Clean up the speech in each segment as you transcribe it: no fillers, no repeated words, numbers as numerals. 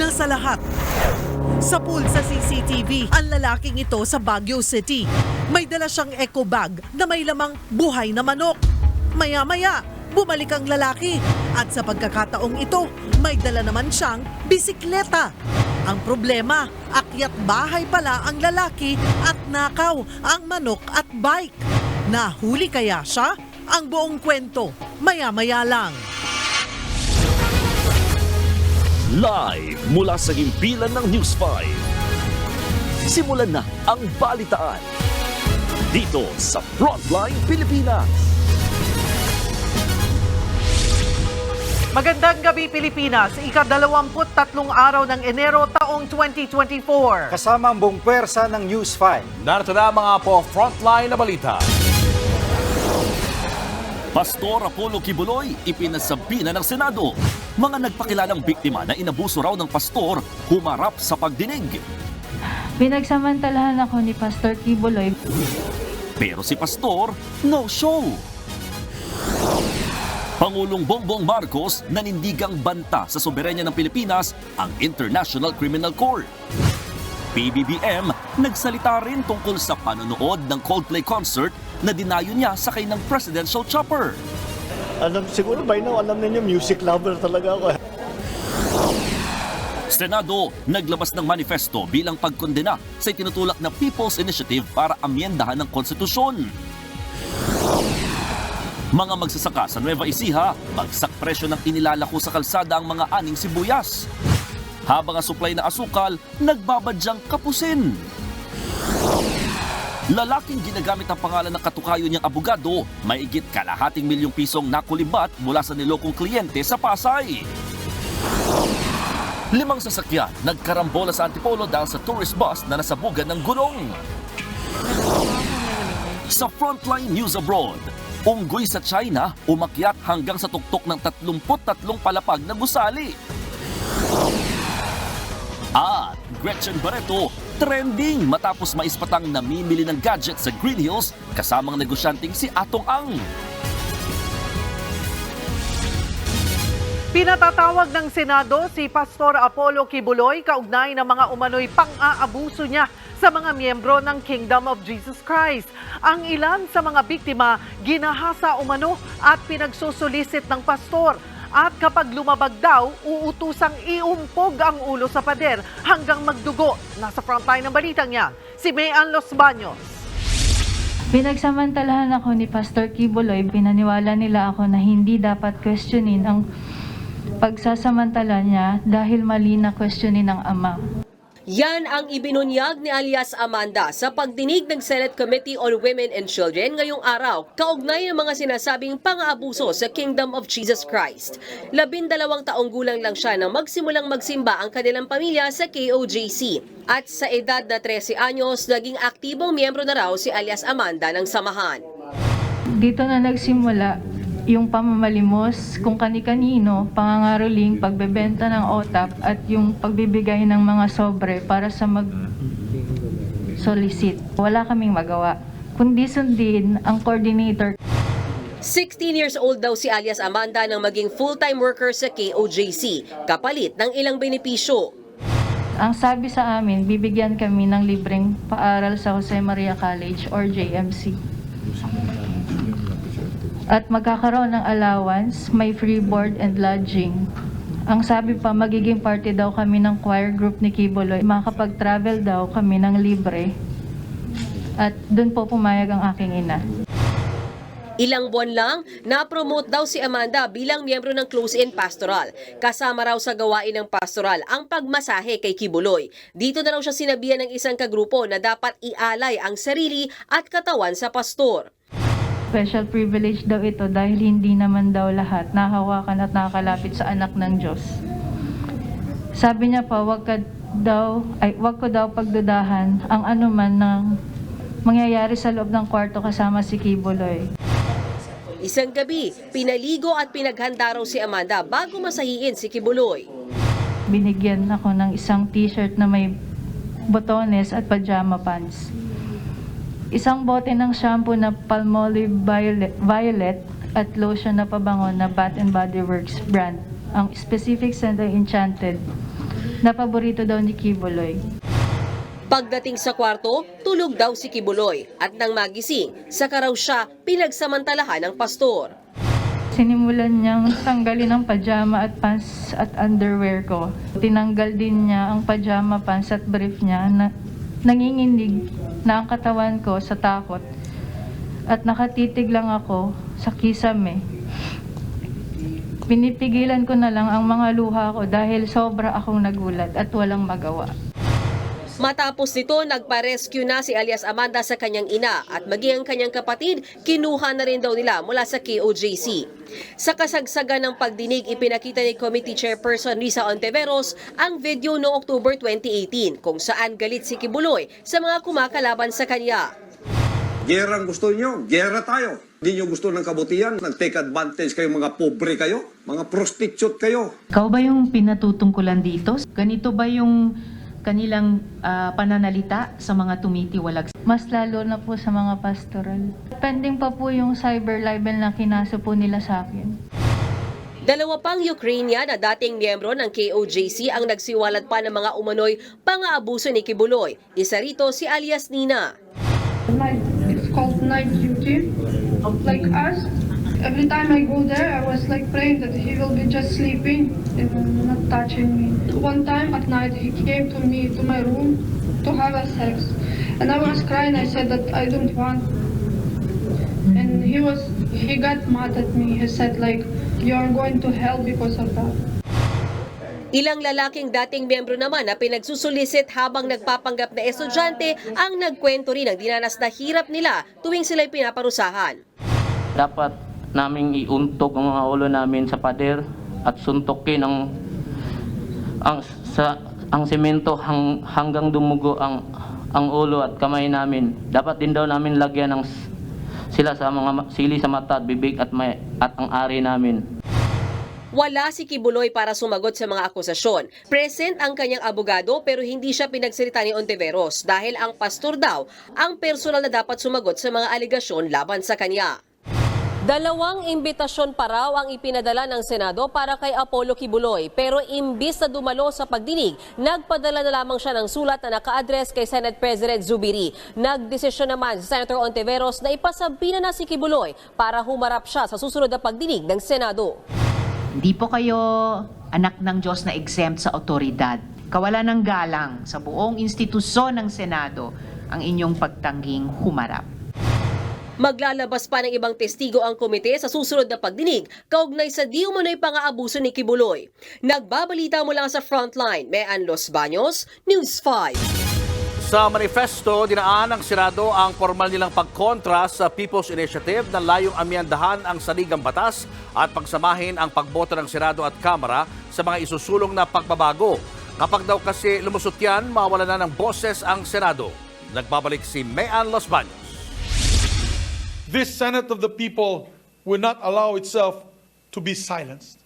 una sa lahat, sa pool sa CCTV, ang lalaking ito sa Baguio City. May dala siyang eco bag na may lamang buhay na manok. Maya-maya, bumalik ang lalaki at sa pagkakataong ito, may dala naman siyang bisikleta. Ang problema, akyat bahay pala ang lalaki at nakaw ang manok at bike. Nahuli kaya siya? Ang buong kwento, maya-maya lang. Live mula sa himpilan ng News 5. Simulan na ang balitaan dito sa Frontline Pilipinas. Magandang gabi Pilipinas, ika-23 araw ng Enero taong 2024. Kasama ang buong pwersa ng News 5. Narito na mga po frontline na balita. Pastor Apollo Kibuloy, ipinasabi na ng Senado. Mga nagpakilalang biktima na inabuso raw ng pastor, humarap sa pagdinig. Pinagsamantalahan ako ni Pastor Kibuloy. Pero si pastor, no show. Pangulong Bongbong Marcos nanindigang banta sa soberenya ng Pilipinas ang International Criminal Court. PBBM nagsalita rin tungkol sa panonood ng Coldplay concert na dinayo niya sakay ng presidential chopper. Siguro by now, alam ninyo, music lover talaga ako. Senado naglabas ng manifesto bilang pagkondena sa itinutulak na People's Initiative para amyendahan ng konstitusyon. Mga magsasaka sa Nueva Ecija, bagsak presyo ng inilalako sa kalsada ang mga aning sibuyas. Habang ang supply na asukal, nagbabadyang kapusin. Lalaking ginagamit ang pangalan ng katukayo niyang abogado, maigit kalahating milyong pisong nakulibat mula sa nilokong kliyente sa Pasay. 5 sasakyan nagkarambola sa Antipolo dahil sa tourist bus na nasabugan ng gulong. Sa Frontline News Abroad, unggoy sa China umakyat hanggang sa tuktok ng 33 palapag na gusali. At Gretchen Barreto, trending matapos maispatang namimili ng gadget sa Green Hills kasamang negosyanteng si Atong Ang. Pinatatawag ng Senado si Pastor Apollo Kibuloy kaugnay ng mga umano'y pang-aabuso niya sa mga miyembro ng Kingdom of Jesus Christ. Ang ilan sa mga biktima ginahasa umano at pinagsusulisit ng pastor. At kapag lumabag daw, uutusang iumpog ang ulo sa pader hanggang magdugo. Nasa frontline ng balitang yan, si Mayan Los Baños. Pinagsamantalahan ako ni Pastor Kibuloy. Pinaniwala nila ako na hindi dapat questionin ang pagsasamantala niya dahil mali na questionin ng ama. Yan ang ibinunyag ni alias Amanda sa pagdinig ng Senate Committee on Women and Children ngayong araw, kaugnay ng mga sinasabing pang-aabuso sa Kingdom of Jesus Christ. 12 taong gulang lang siya nang magsimulang magsimba ang kanilang pamilya sa KOJC. At sa edad na 13 anyos, naging aktibong miyembro na raw si alias Amanda ng samahan. Dito na nagsimula yung pamamalimos kung kani-kanino, pangangaroling, pagbebenta ng OTAP at yung pagbibigay ng mga sobre para sa mag-solicit. Wala kaming magawa, kundi sundin ang coordinator. 16 years old daw si alias Amanda nang maging full-time worker sa KOJC, kapalit ng ilang benepisyo. Ang sabi sa amin, bibigyan kami ng libreng paaral sa Jose Maria College or JMC. At magkakaroon ng allowance, may free board and lodging. Ang sabi pa, magiging party daw kami ng choir group ni Kibuloy. Makapag-travel daw kami ng libre. At doon po pumayag ang aking ina. Ilang buwan lang, na-promote daw si Amanda bilang miyembro ng close-in pastoral. Kasama raw sa gawain ng pastoral ang pagmasahe kay Kibuloy. Dito na raw siya sinabihan ng isang kagrupo na dapat ialay ang sarili at katawan sa pastor. Special privilege daw ito dahil hindi naman daw lahat nahawakan at nakakalapit sa anak ng Diyos. Sabi niya pa, wag ko daw pagdudahan ang anuman ng mangyayari sa loob ng kwarto kasama si Kibuloy. Isang gabi, pinaligo at pinaghanda raw si Amanda bago masahiin si Kibuloy. Binigyan ako ng isang t-shirt na may botones at pajama pants. Isang bote ng shampoo na Palmolive Violet at lotion na pabango na Bath and Body Works brand. Ang specific scent ay Enchanted. na paborito daw ni Kibuloy. Pagdating sa kwarto, tulog daw si Kibuloy at nang magising, saka raw siya pinagsamantalahan ng pastor. Sinimulan niyang tanggalin ang pajama at pants at underwear ko. Tinanggal din niya ang pajama, pants at brief niya na nanginginig na ang katawan ko sa takot. At nakatitig lang ako sa kisame. Pinipigilan ko na lang ang mga luha ko dahil sobra akong nagulat at walang magawa. Matapos nito, nagpa-rescue na si alias Amanda sa kanyang ina at maging ang kanyang kapatid, kinuha na rin daw nila mula sa KOJC. Sa kasagsagan ng pagdinig, ipinakita ni Committee Chairperson Risa Ontiveros ang video noong October 2018 kung saan galit si Kibuloy sa mga kumakalaban sa kanya. Gera ang gusto nyo, gera tayo. Hindi nyo gusto ng kabutihan, nag-take advantage kayo, mga pobre kayo, mga prostitute kayo. Ikaw ba yung pinatutungkulan dito? Ganito ba yung kanilang pananalita sa mga tumitiwalag? Mas lalo na po sa mga pastoral. Pending pa po yung cyber libel na kinaso po nila sa akin. Dalawa pang Ukrainian na dating miyembro ng KOJC ang nagsiwalat pa ng mga umano'y pang-aabuso ni Kibuloy. Isa rito si alias Nina. It's called night duty. Like us, every time I go there, I was like praying that he will be just sleeping and not touching me. One time at night, he came to me to my room to have a sex, and I was crying. I said that I don't want, and he got mad at me. He said like, you are going to hell because of that. Ilang lalaking dating miyembro naman na pinagsusulisit habang nagpapanggap na estudyante ang nagkwento rin ng dinanas na hirap nila tuwing sila'y pinaparusahan. Dapat naming iuntok ang mga ulo namin sa pader at suntokin ang semento hanggang dumugo ang ulo at kamay namin. Dapat din daw namin lagyan sila sa mga sili sa mata at bibig at ang ari namin. Wala si Kibuloy para sumagot sa mga akusasyon. Present ang kanyang abogado pero hindi siya pinagsalita ni Ontiveros dahil ang pastor daw ang personal na dapat sumagot sa mga aligasyon laban sa kanya. Dalawang imbitasyon pa raw ang ipinadala ng Senado para kay Apollo Kibuloy pero imbis na dumalo sa pagdinig, nagpadala na lamang siya ng sulat na naka-address kay Senate President Zubiri. Nagdesisyon naman si Senator Ontiveros na ipasabina na si Kibuloy para humarap siya sa susunod na pagdinig ng Senado. Hindi po kayo anak ng Diyos na exempt sa otoridad. Kawalan ng galang sa buong institusyon ng Senado ang inyong pagtangging humarap. Maglalabas pa ng ibang testigo ang komite sa susunod na pagdinig kaugnay sa di umano'y pang-aabuso ni Kibuloy. Nagbabalita mula sa Frontline, Mean Los Baños, News 5. Sa manifesto, dinaan ng Senado ang formal nilang pagkontra sa People's Initiative na layong amyandahan ang saligang batas at pagsamahin ang pagboto ng Senado at Kamara sa mga isusulong na pagbabago. Kapag daw kasi lumusot yan, mawala na ng boses ang Senado. Nagbabalik si Mean Los Baños. This Senate of the people will not allow itself to be silenced.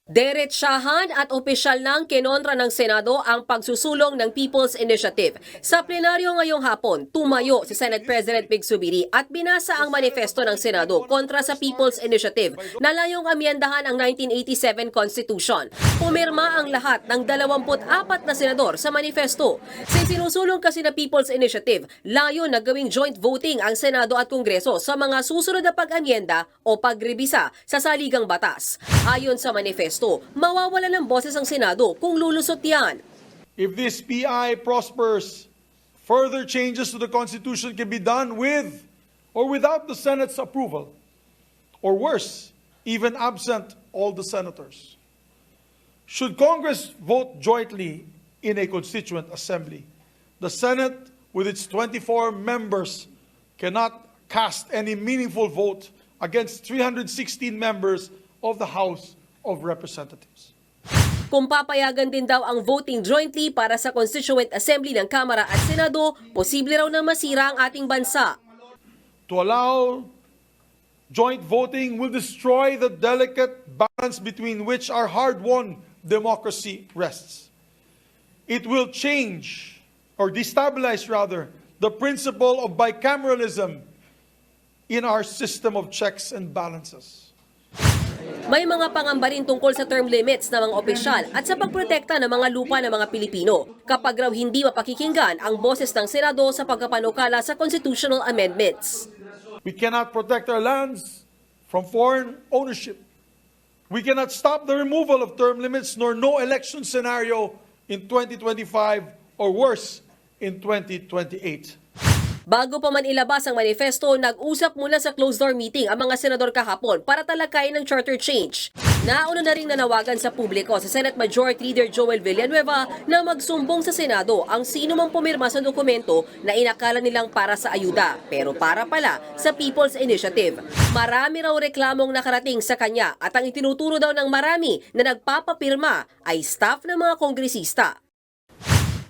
Diretsahan at opisyal ng kinontra ng Senado ang pagsusulong ng People's Initiative. Sa plenaryo ngayong hapon, tumayo si Senate President Big Zubiri at binasa ang manifesto ng Senado kontra sa People's Initiative na layong amyendahan ang 1987 Constitution. Pumirma ang lahat ng 24 na senador sa manifesto. Sa sinusulong kasi na People's Initiative, layo na gawing joint voting ang Senado at Kongreso sa mga susunod na pag-amyenda o pagrebisa sa saligang batas. Ayon sa manifesto, mawawala ng boses ang Senado kung lulusot yan. If this PI prospers, further changes to the Constitution can be done with or without the Senate's approval, or worse, even absent all the senators. Should Congress vote jointly in a constituent assembly, the Senate, with its 24 members, cannot cast any meaningful vote against 316 members of the House of Representatives. Kung papayagan din daw ang voting jointly para sa Constituent Assembly ng Kamara at Senado, posible raw na masira ang ating bansa. To allow joint voting will destroy the delicate balance between which our hard-won democracy rests. It will change, or destabilize rather, the principle of bicameralism in our system of checks and balances. May mga pangamba rin tungkol sa term limits ng mga opisyal at sa pagprotekta ng mga lupa ng mga Pilipino kapag raw hindi mapakikinggan ang boses ng Senado sa pagkapanukala sa constitutional amendments. We cannot protect our lands from foreign ownership. We cannot stop the removal of term limits nor no election scenario in 2025 or worse, in 2028. Bago pa man ilabas ang manifesto, nag-usap mula sa closed-door meeting ang mga senador kahapon para talakayin ng charter change. Nauna na ring nanawagan sa publiko sa Senate Majority Leader Joel Villanueva na magsumbong sa Senado ang sino mang pumirma sa dokumento na inakala nilang para sa ayuda, pero para pala sa People's Initiative. Marami raw reklamong nakarating sa kanya at ang itinuturo daw ng marami na nagpapapirma ay staff ng mga kongresista.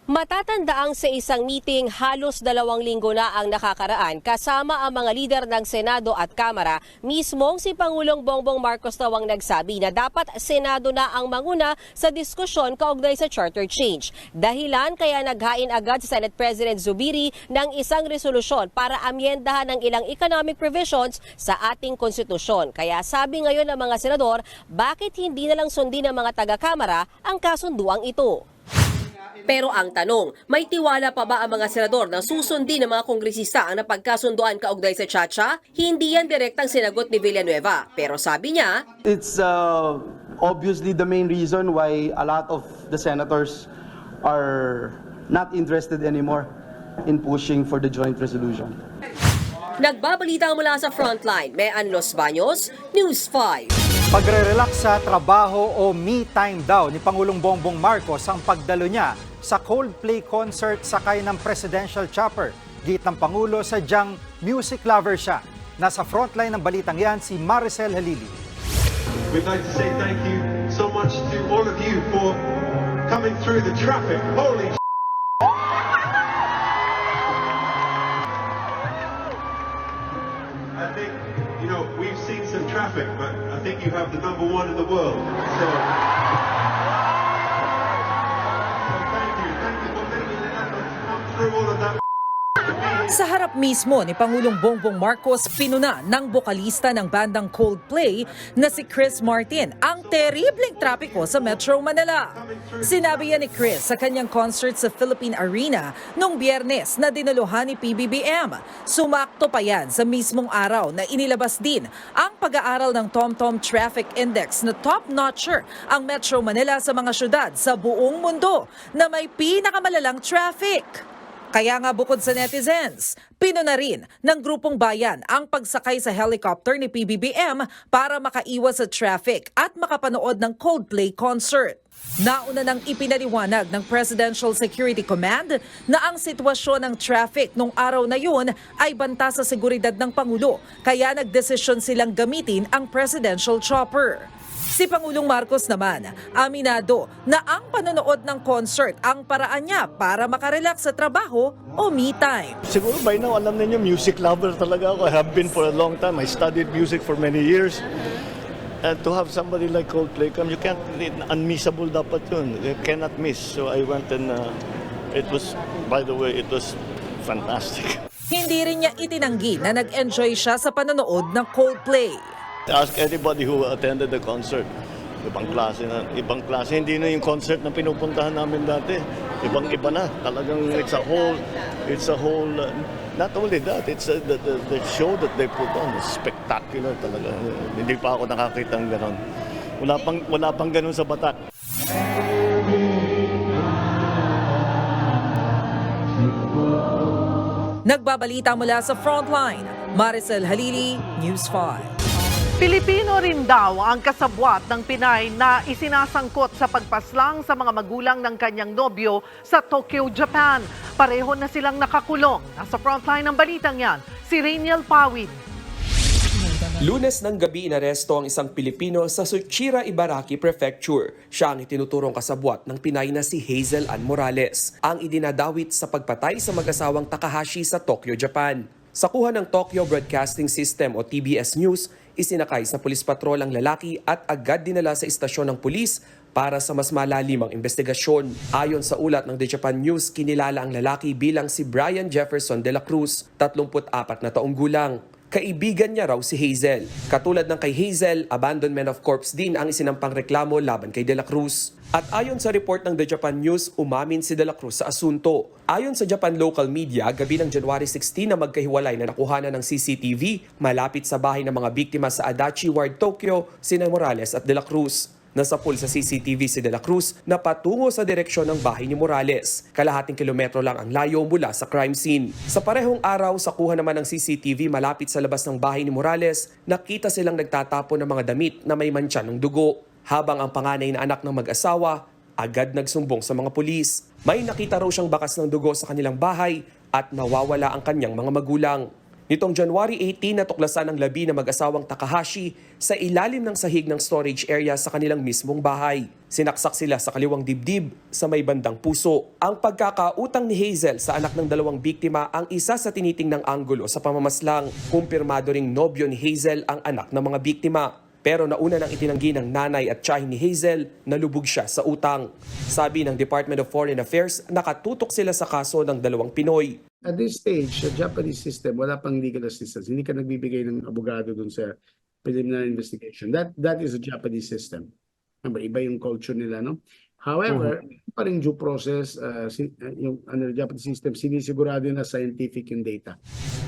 Matatandaang sa isang meeting, halos 2 linggo na ang nakakaraan kasama ang mga lider ng Senado at Kamara. Mismong si Pangulong Bongbong Marcos daw ang nagsabi na dapat Senado na ang manguna sa diskusyon kaugnay sa charter change. Dahilan kaya naghain agad si Senate President Zubiri ng isang resolusyon para amyendahan ng ilang economic provisions sa ating konstitusyon. Kaya sabi ngayon ng mga senador, bakit hindi na lang sundin ng mga taga-Kamara ang kasunduang ito? Pero ang tanong, may tiwala pa ba ang mga senador na susundin ng mga kongresista ang napagkasunduan kaugnay sa Chacha? Hindi yan direktang sinagot ni Villanueva. Pero sabi niya, it's obviously the main reason why a lot of the senators are not interested anymore in pushing for the joint resolution. Nagbabalita mula sa Frontline, Mean Los Baños, News 5. Pagre-relax sa trabaho o me time daw ni Pangulong Bongbong Marcos ang pagdalo niya sa Coldplay concert sakay ng presidential chopper. Git ng Pangulo, sadyang music lover siya. Nasa frontline ng balitang yan si Maricel Halili. We'd like to say thank you so much to all of you for coming through the traffic. Holy I think, you know, we've seen some traffic, but I think you have the number one in the world. So thank you for making the effort to come through all of that. Sa harap mismo ni Pangulong Bongbong Marcos, pinuna ng bokalista ng bandang Coldplay na si Chris Martin ang terribleng trapiko sa Metro Manila. Sinabi yan ni Chris sa kanyang concert sa Philippine Arena noong Biyernes na dinaluhan ni PBBM. Sumakto pa yan sa mismong araw na inilabas din ang pag-aaral ng TomTom Traffic Index na top-notcher ang Metro Manila sa mga syudad sa buong mundo na may pinakamalalang traffic. Kaya nga bukod sa netizens, pinuna rin ng grupong bayan ang pagsakay sa helicopter ni PBBM para makaiwas sa traffic at makapanood ng Coldplay concert. Nauna nang ipinaliwanag ng Presidential Security Command na ang sitwasyon ng traffic nung araw na yun ay banta sa seguridad ng Pangulo, kaya nagdesisyon silang gamitin ang presidential chopper. Si Pangulong Marcos naman, aminado na ang panonood ng concert ang paraan niya para makarelax sa trabaho o me time. Siguro by now, alam ninyo, music lover talaga ako. I have been for a long time. I studied music for many years. And to have somebody like Coldplay come, you can't, unmissable dapat yun. You cannot miss. So I went and it was, by the way, it was fantastic. Hindi rin niya itinanggi na nag-enjoy siya sa panonood ng Coldplay. Ask anybody who attended the concert. Ibang klase na, ibang klase. Hindi na yung concert na pinupuntahan namin dati. Ibang-iba na. Talagang it's a whole, not only that, it's the show that they put on is spectacular talaga. Hindi pa ako nakakita ng ganon. Wala pang ganon sa Batak. Nagbabalita mula sa Frontline, Maricel Halili, News 5. Pilipino rin daw ang kasabwat ng Pinay na isinasangkot sa pagpaslang sa mga magulang ng kanyang nobyo sa Tokyo, Japan. Pareho na silang nakakulong. Nasa frontline ng balitang yan, si Rainiel Pawid. Lunes ng gabi inaresto ang isang Pilipino sa Tsuchiya, Ibaraki Prefecture. Siya ang itinuturong kasabwat ng Pinay na si Hazel Ann Morales, ang idinadawit sa pagpatay sa mag-asawang Takahashi sa Tokyo, Japan. Sa kuha ng Tokyo Broadcasting System o TBS News, isinakay sa pulis patrol ang lalaki at agad dinala sa istasyon ng pulis para sa mas malalim ang investigasyon. Ayon sa ulat ng The Japan News, kinilala ang lalaki bilang si Brian Jefferson de la Cruz, 34 na taong gulang. kaibigan niya raw si Hazel. Katulad ng kay Hazel, abandonment of corpse din ang isinampang reklamo laban kay De La Cruz. At ayon sa report ng The Japan News, umamin si De La Cruz sa asunto. Ayon sa Japan local media, gabi ng January 16 na magkahiwalay na nakuhanan ng CCTV malapit sa bahay ng mga biktima sa Adachi Ward, Tokyo, sina Morales at De La Cruz. Nasa pool sa CCTV si De La Cruz na patungo sa direksyon ng bahay ni Morales. Kalahating kilometro lang ang layo mula sa crime scene. Sa parehong araw, sa kuha naman ng CCTV malapit sa labas ng bahay ni Morales, nakita silang nagtatapon ng mga damit na may mantsa ng dugo. Habang ang panganay na anak ng mag-asawa, agad nagsumbong sa mga pulis. May nakita raw siyang bakas ng dugo sa kanilang bahay at nawawala ang kanyang mga magulang. Nitong January 18, natuklasan ng labi na mag-asawang Takahashi sa ilalim ng sahig ng storage area sa kanilang mismong bahay. Sinaksak sila sa kaliwang dibdib sa may bandang puso. Ang pagkakautang ni Hazel sa anak ng dalawang biktima ang isa sa tinitingnang anggulo sa pamamaslang. Kumpirmado ring nobyo ni Hazel ang anak ng mga biktima. Pero nauna nang itinanggi ng nanay at tiyahin ni Hazel na lubog siya sa utang. Sabi ng Department of Foreign Affairs, nakatutok sila sa kaso ng dalawang Pinoy. At this stage, sa Japanese system, wala pang legal assistance. Hindi ka nagbibigay ng abogado dun sa preliminary investigation. That is a Japanese system. Iba yung culture nila, no? However, pa rin due process, yung Japanese system, sinisigurado na scientific yung data.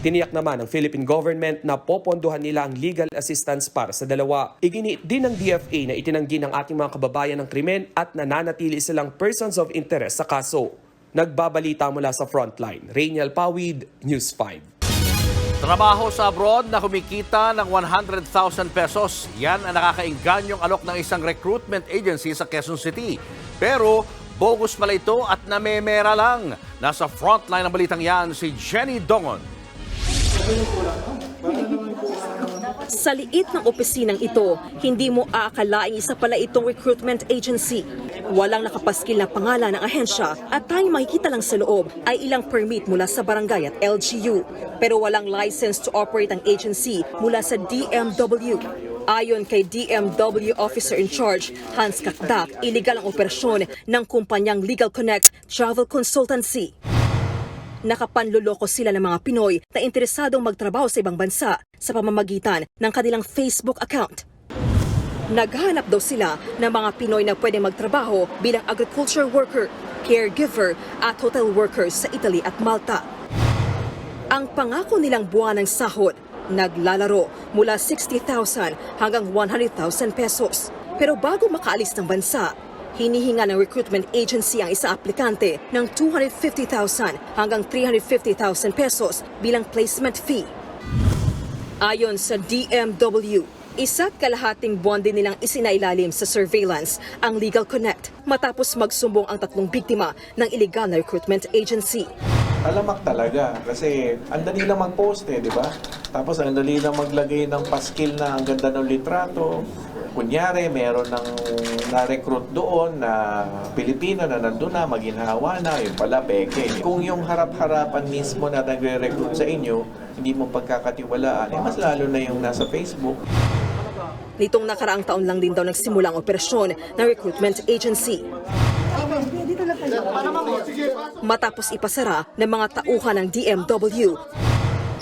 Tiniyak naman ng Philippine government na popondohan nila ang legal assistance para sa dalawa. Iginiit din ng DFA na itinanggi ng ating mga kababayan ng krimen at nananatili silang persons of interest sa kaso. Nagbabalita mula sa Frontline, Rainiel Pawid, News 5. Trabaho sa abroad na kumikita ng 100,000 pesos. Yan ang nakakaingganyong alok ng isang recruitment agency sa Quezon City. Pero bogus pala ito at namemera lang. Nasa frontline ng balitang yan si Jenny Dongon. Sa liit ng opisinang ito, hindi mo aakalaing isa pala itong recruitment agency. Walang nakapaskil na pangalan ng ahensya at tanging makikita lang sa loob ay ilang permit mula sa barangay at LGU. Pero walang license to operate ang agency mula sa DMW. Ayon kay DMW Officer in Charge, Hans Kakdak, iligal ang operasyon ng kumpanyang Legal Connect Travel Consultancy. Nakapanluloko sila ng mga Pinoy na interesadong magtrabaho sa ibang bansa sa pamamagitan ng kanilang Facebook account. Naghanap daw sila ng mga Pinoy na pwedeng magtrabaho bilang agriculture worker, caregiver at hotel workers sa Italy at Malta. Ang pangako nilang buwan ng sahod, naglalaro mula 60,000 hanggang 100,000 pesos. Pero bago makaalis ng bansa, hinihinga ng recruitment agency ang isang aplikante ng 250,000 hanggang 350,000 pesos bilang placement fee. Ayon sa DMW, 1.5 buwan din nilang isinailalim sa surveillance ang Legal Connect matapos magsumbong ang 3 biktima ng illegal na recruitment agency. Alamak talaga kasi ang dali lang mag-post di ba? Tapos ang dali lang maglagay ng paskil na ang ganda ng litrato. Kunyari, meron ng na-recruit doon na Pilipino na nandun na, maginhawa na, yung pala peke. Kung yung harap-harapan mismo na nagre-recruit sa inyo, hindi mo pagkakatiwalaan, mas lalo na yung nasa Facebook. Nitong nakaraang taon lang din daw nagsimula ang operasyon ng recruitment agency. Matapos ipasara ng mga tauhan ng DMW,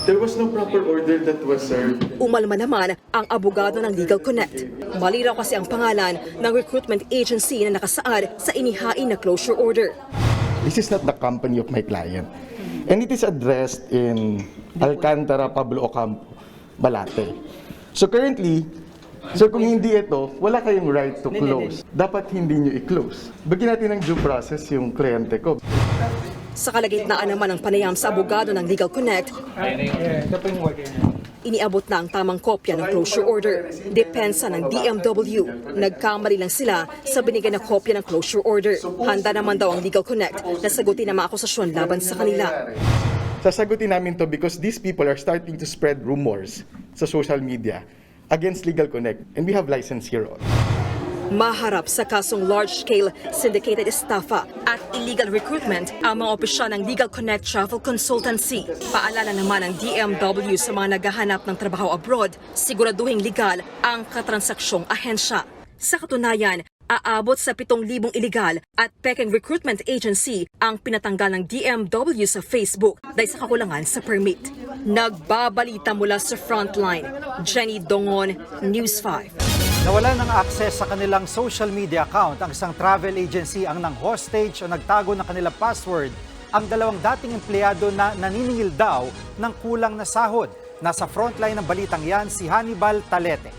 there was no proper order that was served. Umalma naman ang abogado ng Legal Connect. Mali raw kasi ang pangalan ng recruitment agency na nakasaad sa inihain na closure order. This is not the company of my client. And it is addressed in Alcantara, Pablo Ocampo, Balate. So currently, kung hindi ito, wala kayong right to close. Dapat hindi nyo i-close. Bigyan natin ng due process yung kliyente ko. Sa kalagitnaan naman ng panayam sa abogado ng Legal Connect, iniabot na ang tamang kopya ng closure order. Depensa ng DMW, nagkamali lang sila sa binigay na kopya ng closure order. Handa naman daw ang Legal Connect na sagutin ang mga akusasyon laban sa kanila. Sasagutin namin to because these people are starting to spread rumors sa social media against Legal Connect and we have license here on. Maharap sa kasong large-scale syndicated estafa at illegal recruitment ang mga opisyal ng Legal Connect Travel Consultancy. Paalala naman ng DMW sa mga naghahanap ng trabaho abroad, siguraduhing legal ang katransaksyon ahensya. Sa katunayan, aabot sa 7,000 illegal at peking recruitment agency ang pinatanggal ng DMW sa Facebook dahil sa kakulangan sa permit. Nagbabalita mula sa Frontline, Jenny Dongon, News 5. Nawala ng access sa kanilang social media account ang isang travel agency ang nang-hostage o nagtago ng kanilang password ang dalawang dating empleyado na naniningil daw ng kulang na sahod. Nasa frontline ng balitang yan si Hannibal Talete.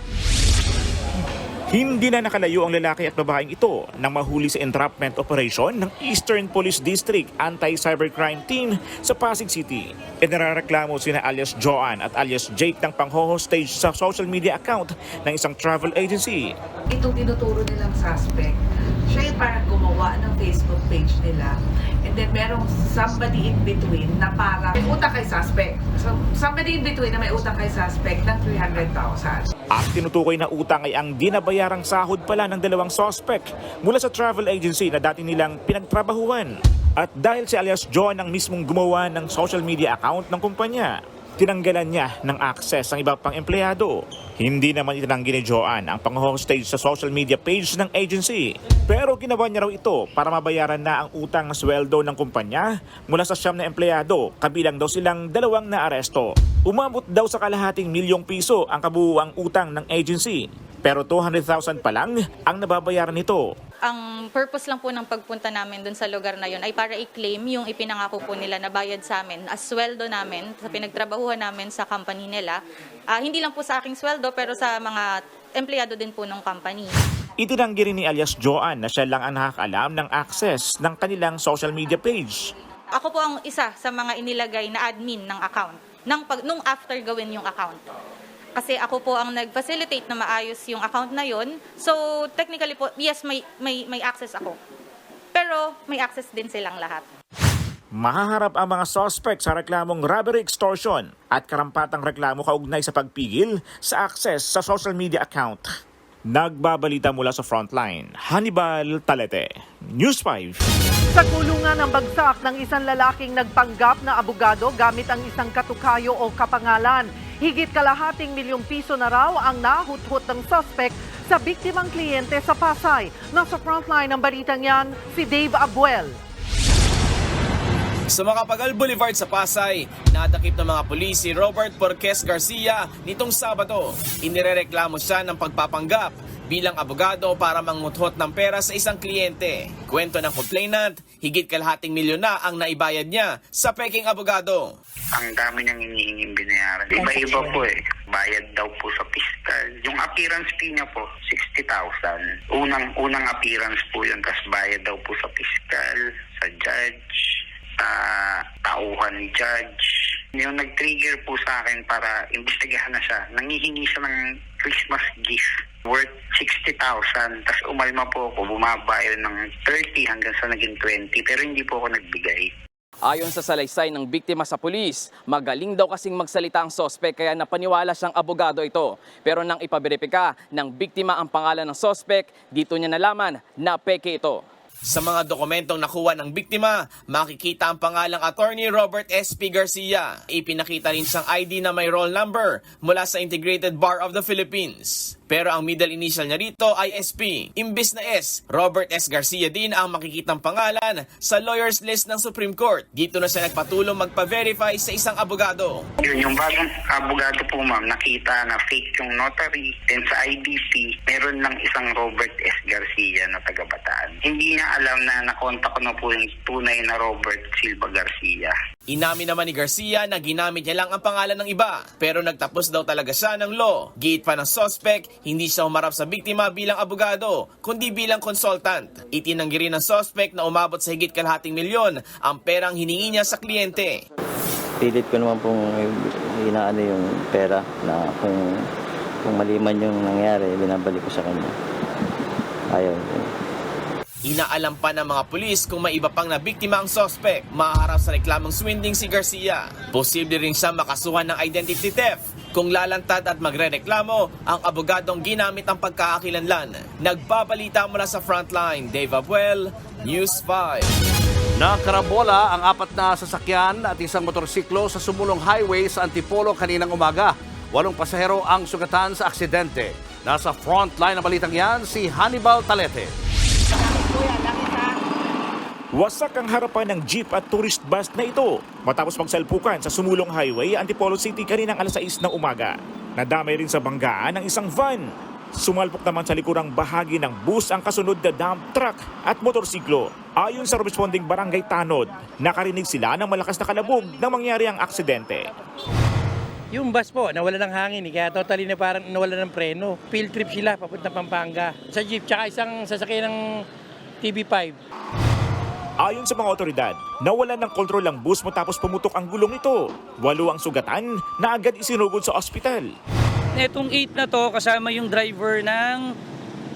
Hindi na nakalayo ang lalaki at babaeng ito nang mahuli sa entrapment operation ng Eastern Police District Anti-Cybercrime Team sa Pasig City. Inarareklamo sina alias Joan at alias Jake ng pang-hostage sa social media account ng isang travel agency. Itong tinuturo nilang suspect, siya yung parang gumawa ng Facebook page nila. And then merong somebody in between na parang may utang kay suspect. So somebody in between na may utang kay suspect ng 300,000. Ang tinutukoy na utang ay ang dinabayarang sahod pala ng dalawang suspect mula sa travel agency na dati nilang pinagtrabahuan. At dahil si alias John ang mismong gumawa ng social media account ng kumpanya, tinanggalan niya ng access ang iba pang empleyado. Hindi naman itinanggi ni Joan ang pang-hostage sa social media page ng agency. Pero ginawa niya raw ito para mabayaran na ang utang na sweldo ng kumpanya mula sa 9 na empleyado, kabilang daw silang 2 na aresto. Umabot daw sa kalahating milyong piso ang kabuuang utang ng agency. Pero 200,000 pa lang ang nababayaran nito. Ang purpose lang po ng pagpunta namin dun sa lugar na yun ay para i-claim yung ipinangako po nila na bayad sa amin as sweldo namin sa pinagtrabahuhan namin sa company nila. Hindi lang po sa aking sweldo pero sa mga empleyado din po ng company. Itinanggi rin ni alias Joan na siya lang ang nakakaalam ng access ng kanilang social media page. Ako po ang isa sa mga inilagay na admin ng account nung after gawin yung account. Kasi ako po ang nag-facilitate na maayos yung account na yun. So, technically po, yes, may access ako. Pero may access din silang lahat. Mahaharap ang mga suspect sa reklamong robbery extortion at karampatang reklamo kaugnay sa pagpigil sa access sa social media account. Nagbabalita mula sa Frontline, Hannibal Talete, News 5. Sa kulungan ng bagsak ng isang lalaking nagpanggap na abogado gamit ang isang katukayo o kapangalan. Higit kalahating milyong piso na raw ang nahuthut ng suspect sa biktimang kliyente sa Pasay. Nasa frontline ng balitang yan, si Dave Abuel. Sa Macapagal Boulevard sa Pasay, nadakip ng mga pulis si Robert Porquez Garcia nitong Sabado. Inirereklamo siya ng pagpapanggap bilang abogado para manguthot ng pera sa isang kliyente. Kwento ng complainant, higit kalahating milyon na ang naibayad niya sa peking abogado. Ang dami niyang hinihinging binayaran. Iba-iba po eh. Bayad daw po sa piskal. Yung appearance fee niya po, 60,000. Unang appearance po yun, tapos bayad daw po sa piskal, sa judge, sa tauhan ni judge. Yung nag-trigger po sa akin para imbestigahan na siya, nangihingi siya ng Christmas gift worth 60,000. Tapos umalma po ako, bumabayo ng 30 hanggang sa naging 20, pero hindi po ako nagbigay. Ayon sa salaysay ng biktima sa pulis, magaling daw kasing magsalita ang sospek kaya napaniwala siyang abogado ito. Pero nang ipaberipika ng biktima ang pangalan ng sospek, dito niya nalaman na peke ito. Sa mga dokumentong nakuha ng biktima, makikita ang pangalang Attorney Robert S.P. Garcia. Ipinakita rin siyang ID na may roll number mula sa Integrated Bar of the Philippines. Pero ang middle initial niya rito ay SP. Imbis na S, Robert S. Garcia din ang makikitang pangalan sa lawyers list ng Supreme Court. Dito na siya nagpatulong magpa-verify sa isang abogado. Yung bagong abogado po ma'am, nakita na fake yung notary. Then sa IDP, meron lang isang Robert S. Garcia na taga-Bataan. Hindi niya alam na nakontak ko na po yung tunay na Robert Silva Garcia. Inamin naman ni Garcia na ginamit niya lang ang pangalan ng iba. Pero nagtapos daw talaga siya ng law. Giit pa ng suspect, hindi siya humarap sa biktima bilang abogado, kundi bilang consultant. Itinanggi rin ng suspect na umabot sa higit kalahating milyon ang perang hiningi niya sa kliyente. Pilit ko naman pong inaano yung pera na kung mali man yung nangyari, binabalik ko sa kanya. Ayaw. Inaalam pa ng mga pulis kung may iba pang nabiktima ang suspect. Maharap sa reklamong swindling si Garcia. Posible rin siya makasuhan ng identity theft kung lalantad at magrereklamo ang abogadong ginamit ang pagkakakilanlan. Nagbabalita mula sa Frontline, Dave Abuel, News 5. Nakarabola ang 4 na sasakyan at isang motorsiklo sa sumulong highway sa Antipolo kaninang umaga. 8 pasahero ang sugatan sa aksidente. Nasa Frontline na balitang yan si Hannibal Talete. Wasak ang harapan ng jeep at tourist bus na ito matapos magsalpukan sa Sumulong Highway, Antipolo City kaninang alas 6 ng umaga. Nadamay rin sa banggaan ng isang van. Sumalpok naman sa likurang bahagi ng bus ang kasunod na dump truck at motorsiklo. Ayon sa responding barangay Tanod, nakarinig sila ng malakas na kalabog nang mangyari ang aksidente. Yung bus po, nawala ng hangin, kaya totally na parang nawala ng preno. Field trip sila, papunta Pampanga. Sa jeep, tsaka isang sasakyan ng TB5. Ayon sa mga otoridad, nawalan ng kontrol ang bus matapos pumutok ang gulong nito. 8 ang sugatan na agad isinugod sa ospital. Itong 8 na to, kasama yung driver ng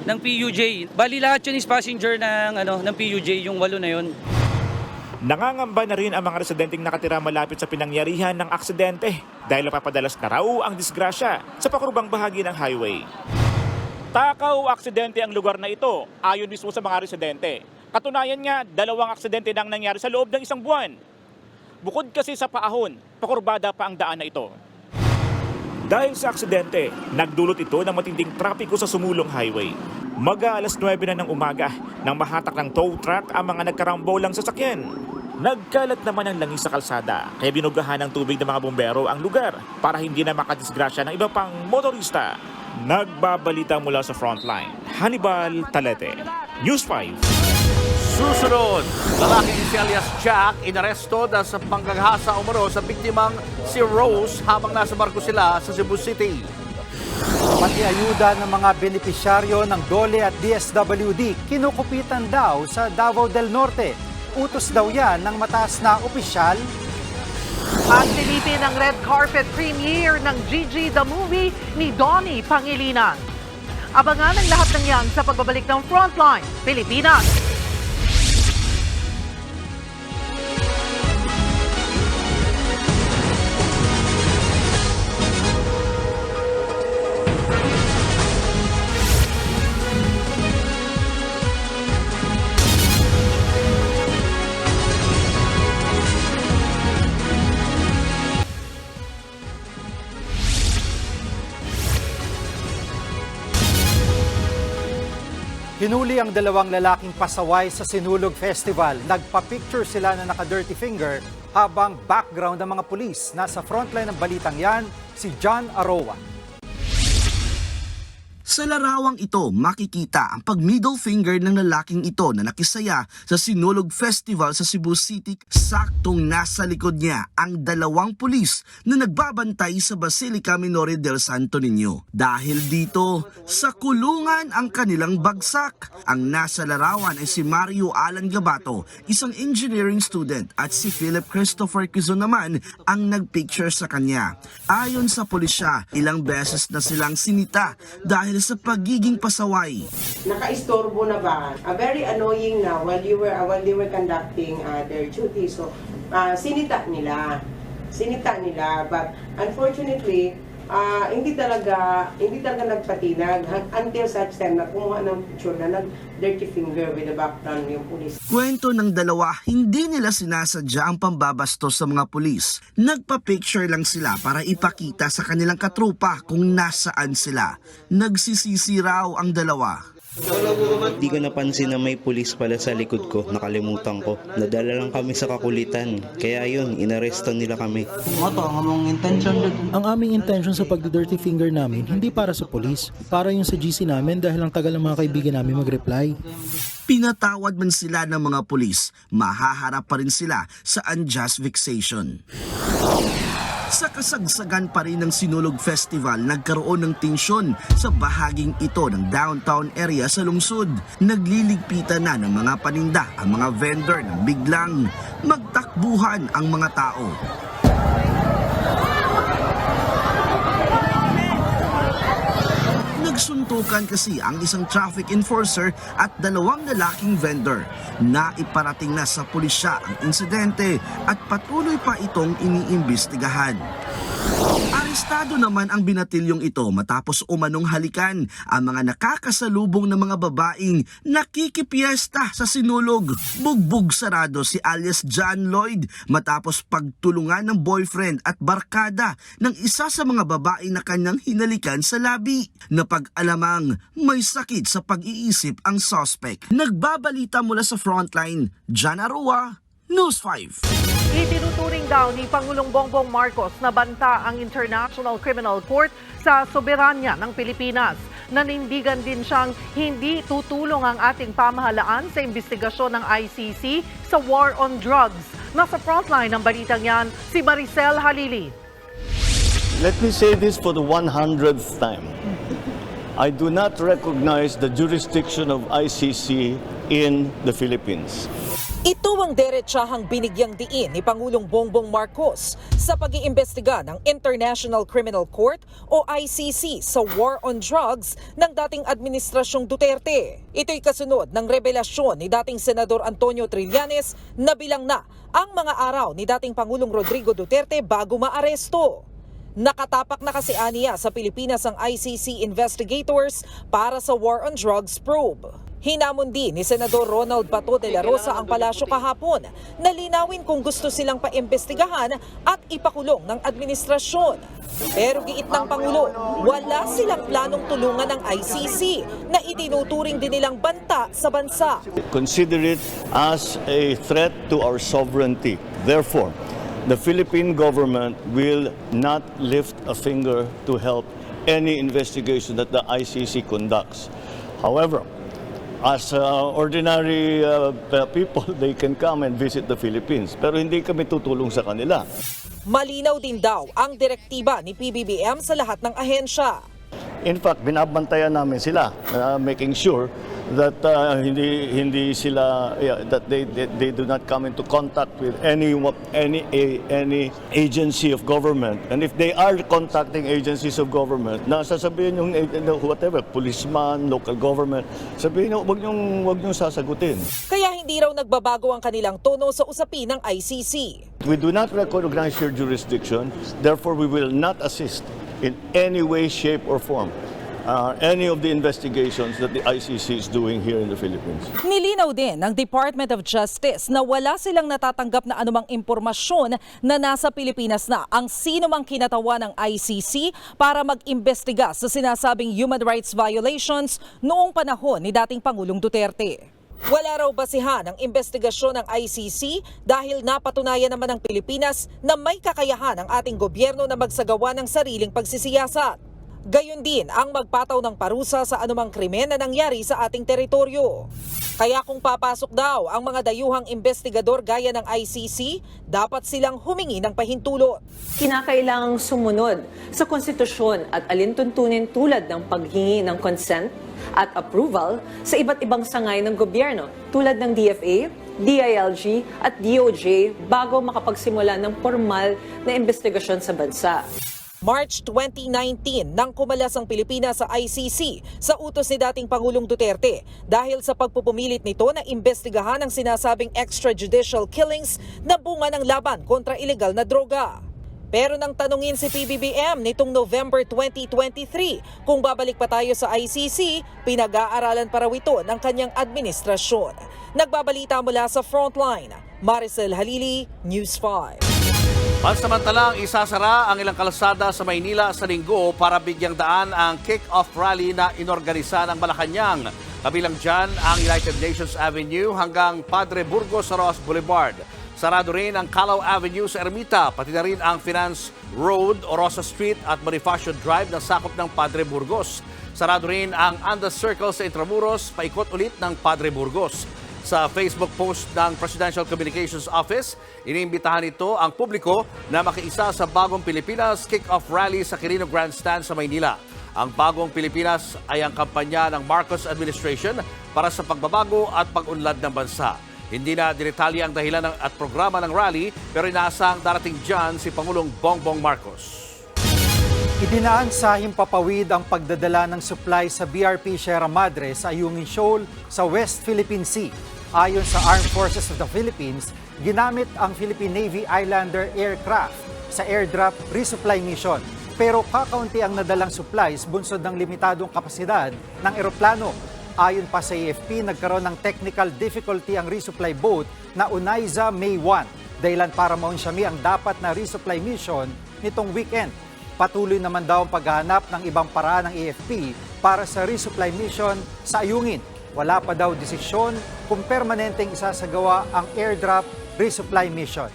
PUJ. Bali lahat yun is passenger ng PUJ, yung 8 na yun. Nangangamba na rin ang mga residenteng nakatira malapit sa pinangyarihan ng aksidente dahil napapadalas na raw ang disgrasya sa pakurubang bahagi ng highway. Takaw aksidente ang lugar na ito ayon mismo sa mga residente. Katunayan nga, 2 aksidente nang nangyari sa loob ng 1 buwan. Bukod kasi sa paahon, pakurbada pa ang daan na ito. Dahil sa aksidente, nagdulot ito ng matinding trapiko sa Sumulong Highway. Mag-aalas 9 na ng umaga nang mahatak ng tow truck ang mga nagkarambolang sasakyan. Nagkalat naman ang langis sa kalsada, kaya binugahan ng tubig ng mga bumbero ang lugar para hindi na makadisgrasya ng iba pang motorista. Nagbabalita mula sa frontline, Hannibal Talete, News 5. Susunod, lalaking si alias Jack inaresto dahil sa panggagahasa umano sa biktimang si Rose habang nasa barko sila sa Cebu City. Pati ayuda ng mga benepisyaryo ng DOLE at DSWD kinukupitan daw sa Davao del Norte. Utos daw yan ng mataas na opisyal. At silipin ang red carpet premiere ng Gigi the Movie ni Donnie Pangilinan. Abangan ang lahat ng yan sa pagbabalik ng Frontline Pilipinas. Hinuli ang 2 lalaking pasaway sa Sinulog Festival. Nagpa-picture sila na naka-dirty finger habang background ng mga pulis. Nasa frontline ng balitang yan, si John Aroa. Sa larawang ito, makikita ang pag-middle finger ng lalaking ito na nakisaya sa Sinulog Festival sa Cebu City. Saktong nasa likod niya ang 2 pulis na nagbabantay sa Basilica Minore del Santo Niño. Dahil dito, sa kulungan ang kanilang bagsak. Ang nasa larawan ay si Mario Alan Gabato, isang engineering student, at si Philip Christopher Quizon naman ang nagpicture sa kanya. Ayon sa pulisya, ilang beses na silang sinita dahil sa pagiging pasaway. Naka-istorbo na ba? Very annoying na while they were conducting their duty. So sinita nila. But unfortunately, hindi talaga nagpatinag until such time na kumuha ng picture na nag-dirty finger with the background yung pulis. Kwento ng 2, hindi nila sinasadya ang pambabastos sa mga pulis. Nagpa-picture lang sila para ipakita sa kanilang katrupa kung nasaan sila. Nagsisisi raw ang 2. Di ko napansin na may pulis pala sa likod ko. Nakalimutan ko. Nadala lang kami sa kakulitan. Kaya yun, inaresto nila kami. Ang aming intention sa pag-dirty finger namin, hindi para sa pulis. Para yung sa GC namin dahil ang tagal ng mga kaibigan namin mag-reply. Pinatawad man sila ng mga pulis, mahaharap pa rin sila sa unjust vexation. Sa kasagsagan pa rin ng Sinulog Festival, nagkaroon ng tensyon sa bahaging ito ng downtown area sa lungsod. Nagliligpitan na ng mga paninda ang mga vendor nang biglang magtakbuhan ang mga tao. Nagsuntukan kasi ang isang traffic enforcer at 2 lalaking vendor. Naiparating na sa pulisya ang insidente at patuloy pa itong iniimbestigahan. Arestado naman ang binatilyong ito matapos umanong halikan ang mga nakakasalubong na mga babaeng nakikipiesta sa Sinulog. Bugbog sarado si alias John Lloyd matapos pagtulungan ng boyfriend at barkada ng isa sa mga babaeng na kanyang hinalikan sa labi. Napag-alamang may sakit sa pag-iisip ang suspect. Nagbabalita mula sa Frontline, John Arua, News 5. Itinuturing daw ni Pangulong Bongbong Marcos na banta ang International Criminal Court sa soberanya ng Pilipinas. Nanindigan din siyang hindi tutulong ang ating pamahalaan sa investigasyon ng ICC sa war on drugs. Nasa frontline ng balitang yan, si Maricel Halili. Let me say this for the 100th time. I do not recognize the jurisdiction of ICC in the Philippines. Ito ang derechahang binigyang diin ni Pangulong Bongbong Marcos sa pag-iimbestiga ng International Criminal Court o ICC sa war on drugs ng dating Administrasyong Duterte. Ito'y kasunod ng revelasyon ni dating Senador Antonio Trillanes na bilang na ang mga araw ni dating Pangulong Rodrigo Duterte bago maaresto. Nakatapak na kasi aniya sa Pilipinas ang ICC investigators para sa war on drugs probe. Hinamon din ni Senador Ronald Bato de la Rosa ang palasyo kahapon na linawin kung gusto silang paimbestigahan at ipakulong ng administrasyon. Pero giit ng Pangulo, wala silang planong tulungan ng ICC na itinuturing din nilang banta sa bansa. Consider it as a threat to our sovereignty. Therefore, the Philippine government will not lift a finger to help any investigation that the ICC conducts. However, as ordinary people, they can come and visit the Philippines. Pero hindi kami tutulong sa kanila. Malinaw din daw ang direktiba ni PBBM sa lahat ng ahensya. In fact, binabantayan namin sila, making sure that hindi sila that they do not come into contact with any agency of government. And if they are contacting agencies of government, na sasabihin yung whatever, policeman, local government, sabihin wag niyong sasagutin. Kaya hindi raw nagbabago ang kanilang tono sa usapin ng ICC. We do not recognize your jurisdiction, therefore we will not assist in any way, shape, or form any of the investigations that the ICC is doing here in the Philippines. Nilinaw din ng Department of Justice na wala silang natatanggap na anumang impormasyon na nasa Pilipinas na ang sino mang kinatawa ng ICC para mag-imbestiga sa sinasabing human rights violations noong panahon ni dating Pangulong Duterte. Wala raw basihan ang investigasyon ng ICC dahil napatunayan naman ng Pilipinas na may kakayahan ang ating gobyerno na magsagawa ng sariling pagsisiyasat. Gayon din ang magpataw ng parusa sa anumang krimen na nangyari sa ating teritoryo. Kaya kung papasok daw ang mga dayuhang investigador gaya ng ICC, dapat silang humingi ng pahintulot. Kinakailangang sumunod sa konstitusyon at alintuntunin tulad ng paghingi ng consent at approval sa iba't ibang sangay ng gobyerno tulad ng DFA, DILG at DOJ bago makapagsimula ng formal na investigasyon sa bansa. March 2019 nang kumalas ang Pilipinas sa ICC sa utos ni dating Pangulong Duterte dahil sa pagpupumilit nito na imbestigahan ang sinasabing extrajudicial killings na bunga ng laban kontra ilegal na droga. Pero nang tanungin si PBBM nitong November 2023 kung babalik pa tayo sa ICC, pinag-aaralan pa raw ito ng kanyang administrasyon. Nagbabalita mula sa Frontline, Maricel Halili, News 5. Pansamantalang isasara ang ilang kalsada sa Maynila sa Linggo para bigyang daan ang kick-off rally na inorganisa ng Malacanang. Kabilang dyan ang United Nations Avenue hanggang Padre Burgos sa Ross Boulevard. Sarado rin ang Calao Avenue sa Ermita, pati na rin ang Finance Road o Rosa Street at Bonifacio Drive na sakop ng Padre Burgos. Sarado rin ang Andas Circle sa Intramuros, paikot ulit ng Padre Burgos. Sa Facebook post ng Presidential Communications Office, iniimbitahan ito ang publiko na makiisa sa Bagong Pilipinas Kick-Off Rally sa Quirino Grandstand sa Maynila. Ang Bagong Pilipinas ay ang kampanya ng Marcos Administration para sa pagbabago at pag-unlad ng bansa. Hindi na dinetalya ang dahilan at programa ng rally pero inaasang darating dyan si Pangulong Bongbong Marcos. Idinaan sa himpapawid ang pagdadala ng supply sa BRP Sierra Madre sa Ayungin Shoal sa West Philippine Sea. Ayon sa Armed Forces of the Philippines, ginamit ang Philippine Navy Islander aircraft sa airdrop resupply mission. Pero kakaunti ang nadalang supplies bunsod ng limitadong kapasidad ng eroplano. Ayon pa sa AFP, nagkaroon ng technical difficulty ang resupply boat na Unaiza May 1. Dahilan para maunsyami ang dapat na resupply mission nitong weekend. Patuloy naman daw ang paghahanap ng ibang paraan ng AFP para sa resupply mission sa Ayungin. Wala pa daw desisyon kung permanenteng isasagawa ang airdrop resupply mission.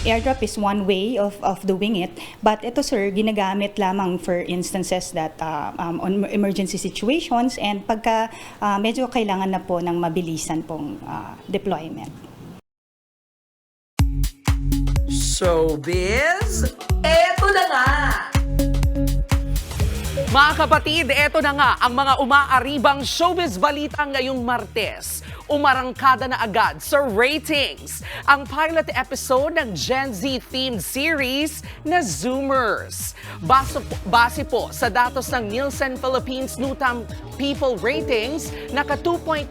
Airdrop is one way of doing it, but ito sir, ginagamit lamang for instances that on emergency situations and pagka medyo kailangan na po ng mabilisan pong deployment. Showbiz, eto na nga! Mga kapatid, eto na nga ang mga umaaribang showbiz balita ngayong Martes. Umarangkada na agad sa ratings ang pilot episode ng Gen Z-themed series na Zoomers. Base po sa datos ng Nielsen Philippines Nutam People Ratings, naka 2.9%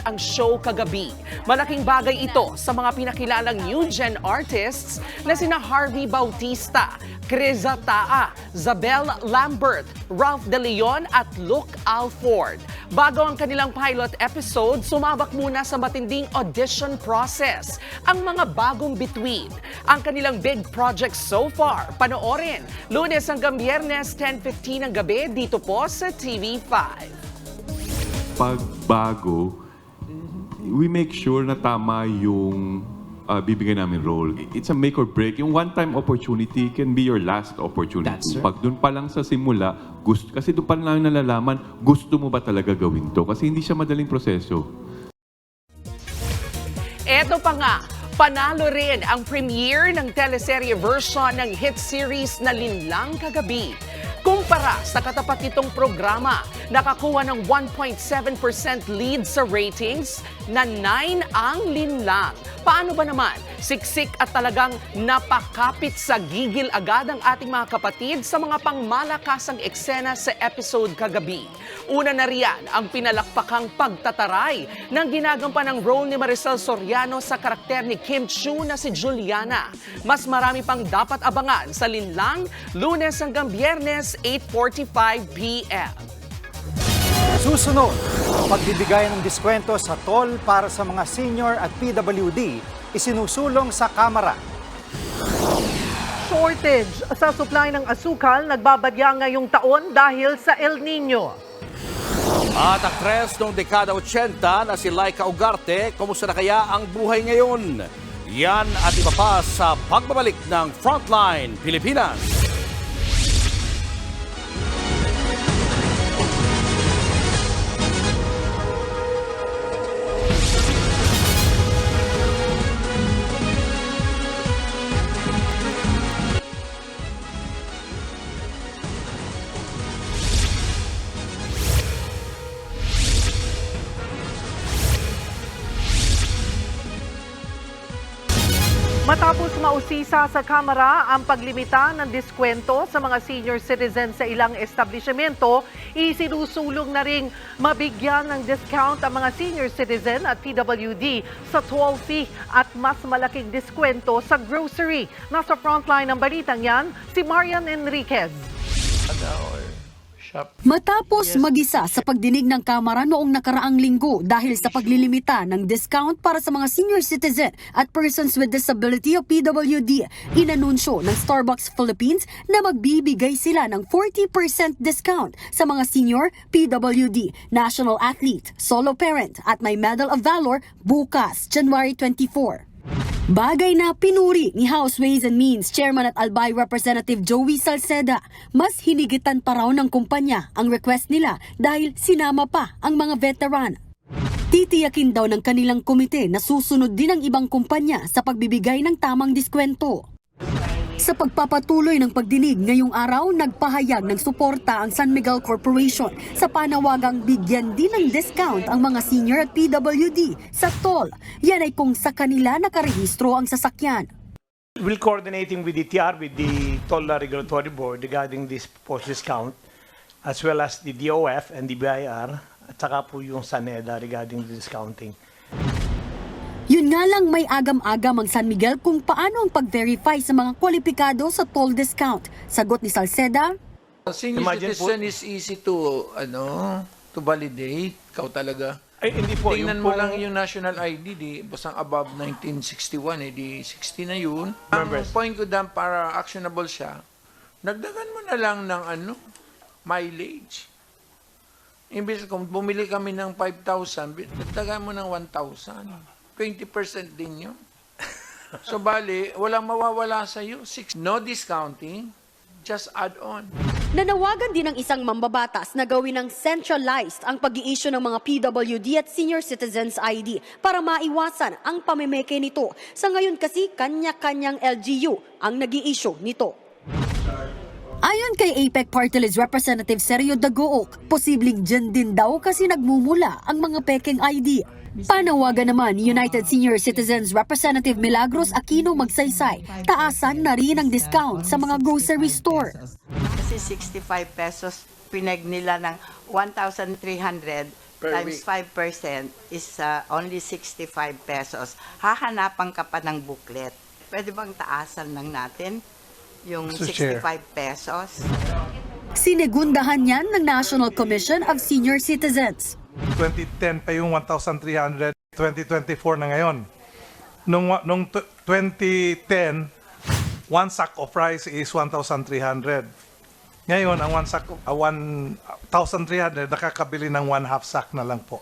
ang show kagabi. Malaking bagay ito sa mga pinakilalang new gen artists na sina Harvey Bautista, Criza Taa, Zabel Lambert, Ralph De Leon at Luke Alford. Bago ang kanilang pilot episode, sumabak muna sa matinding audition process ang mga bagong bituin. Ang kanilang big project so far, panoorin Lunes hanggang Biyernes 10:15 ng gabi dito po sa TV5. Pagbago, we make sure na tama yung bibigyan namin role. It's a make or break. Yung one-time opportunity can be your last opportunity. Pag doon pa lang sa simula, kasi doon pa lang nalalaman, gusto mo ba talaga gawin to? Kasi hindi siya madaling proseso. Eto pa nga, panalo rin ang premiere ng teleserye version ng hit series na Linlang kagabi. Kumpara sa katapat nitong programa, nakakuha ng 1.7% lead sa ratings na 9 ang Linlang. Paano ba naman? Siksik at talagang napakapit sa gigil agad ang ating mga kapatid sa mga pangmalakasang eksena sa episode kagabi. Una na riyan ang pinalakpakang pagtataray ng ginagampan ng role ni Maricel Soriano sa karakter ni Kim Chiu na si Juliana. Mas marami pang dapat abangan sa Linlang, Lunes hanggang Biyernes, 8:45 p.m. Susunod, pagbibigay ng diskwento sa toll para sa mga senior at PWD, isinusulong sa Kamara. Shortage sa supply ng asukal nagbabadya ngayong taon dahil sa El Nino. At aktres noong dekada 80 na si Laika Ugarte, kumusta na kaya ang buhay ngayon? Yan at iba pa sa pagbabalik ng Frontline Pilipinas. Matapos mausisa sa Kamara ang paglimita ng diskwento sa mga senior citizens sa ilang establishmento, isinusulong na ring mabigyan ng discount ang mga senior citizen at PWD sa toll fee at mas malaking diskwento sa grocery. Nasa frontline ng balitang yan, si Marian Enriquez. Matapos mag-isa sa pagdinig ng Kamara noong nakaraang linggo dahil sa paglilimita ng discount para sa mga senior citizen at persons with disability o PWD, inanunsyo ng Starbucks Philippines na magbibigay sila ng 40% discount sa mga senior, PWD, national athlete, solo parent at may Medal of Valor bukas, January 24. Bagay na pinuri ni House Ways and Means Chairman at Albay Representative Joey Salceda. Mas hinigitan pa raw ng kumpanya ang request nila dahil sinama pa ang mga veteran. Titiyakin daw ng kanilang komite na susunod din ang ibang kumpanya sa pagbibigay ng tamang diskwento. Sa pagpapatuloy ng pagdinig ngayong araw, nagpahayag ng suporta ang San Miguel Corporation sa panawagang bigyan din ng discount ang mga senior at PWD sa toll. Yan ay kung sa kanila nakarehistro ang sasakyan. We're coordinating with DTR, with the Toll Regulatory Board regarding this post discount, as well as the DOF and the BIR, at saka po yung SANEDA regarding the discounting. Yun nga lang may agam-agam ang San Miguel kung paano ang pag-verify sa mga kwalipikado sa toll discount. Sagot ni Salceda, Senior citizen is easy to validate. Ikaw talaga. Ay, hindi po. Tingnan mo lang yung national ID, di basang above 1961, di 60 na yun. Ang point ko dyan para actionable siya, nagdagan mo na lang ng mileage. Imbes kung bumili kami ng 5,000, nagdagan mo ng 1,000. 20% din yun. So bali, walang mawawala sa'yo. No discounting, just add on. nanawagan din ng isang mambabatas na gawin ng centralized ang pag-i-issue ng mga PWD at Senior Citizens ID para maiwasan ang pamemeke nito. Sa ngayon kasi, kanya-kanyang LGU ang nag-i-issue nito. Ayon kay APEC Party List Representative Sergio Dagook, posibleng dyan din daw kasi nagmumula ang mga pekeng ID. Panawagan naman ni United Senior Citizens Representative Milagros Aquino Magsaysay, taasan na rin ang discount sa mga grocery store. Kasi 65 pesos pinag nila ng 1,300 times 5% is only 65 pesos. Hahanapan ka pa ng booklet. Pwede bang taasan lang natin yung 65 pesos? Sinegundahan yan ng National Commission of Senior Citizens. 2010 pa yung 1,300, 2024 na ngayon. Nung 2010, one sack of rice is 1,300. Ngayon, ang 1,300 nakakabili ng 1/2 sack na lang po.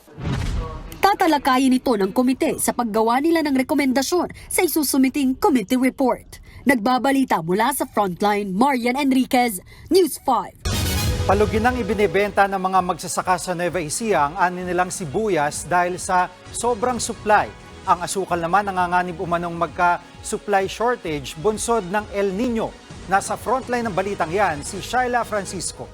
Tatalakayin ito ng komite sa paggawa nila ng rekomendasyon sa isusumiting committee report. Nagbabalita mula sa Frontline, Marian Enriquez, News 5. Palugin ang ibinebenta ng mga magsasaka sa Nueva Ecija ang ani nilang sibuyas dahil sa sobrang supply. Ang asukal naman nanganganib umanong magka-supply shortage bunsod ng El Nino. Nasa frontline ng balitang yan si Shaila Francisco.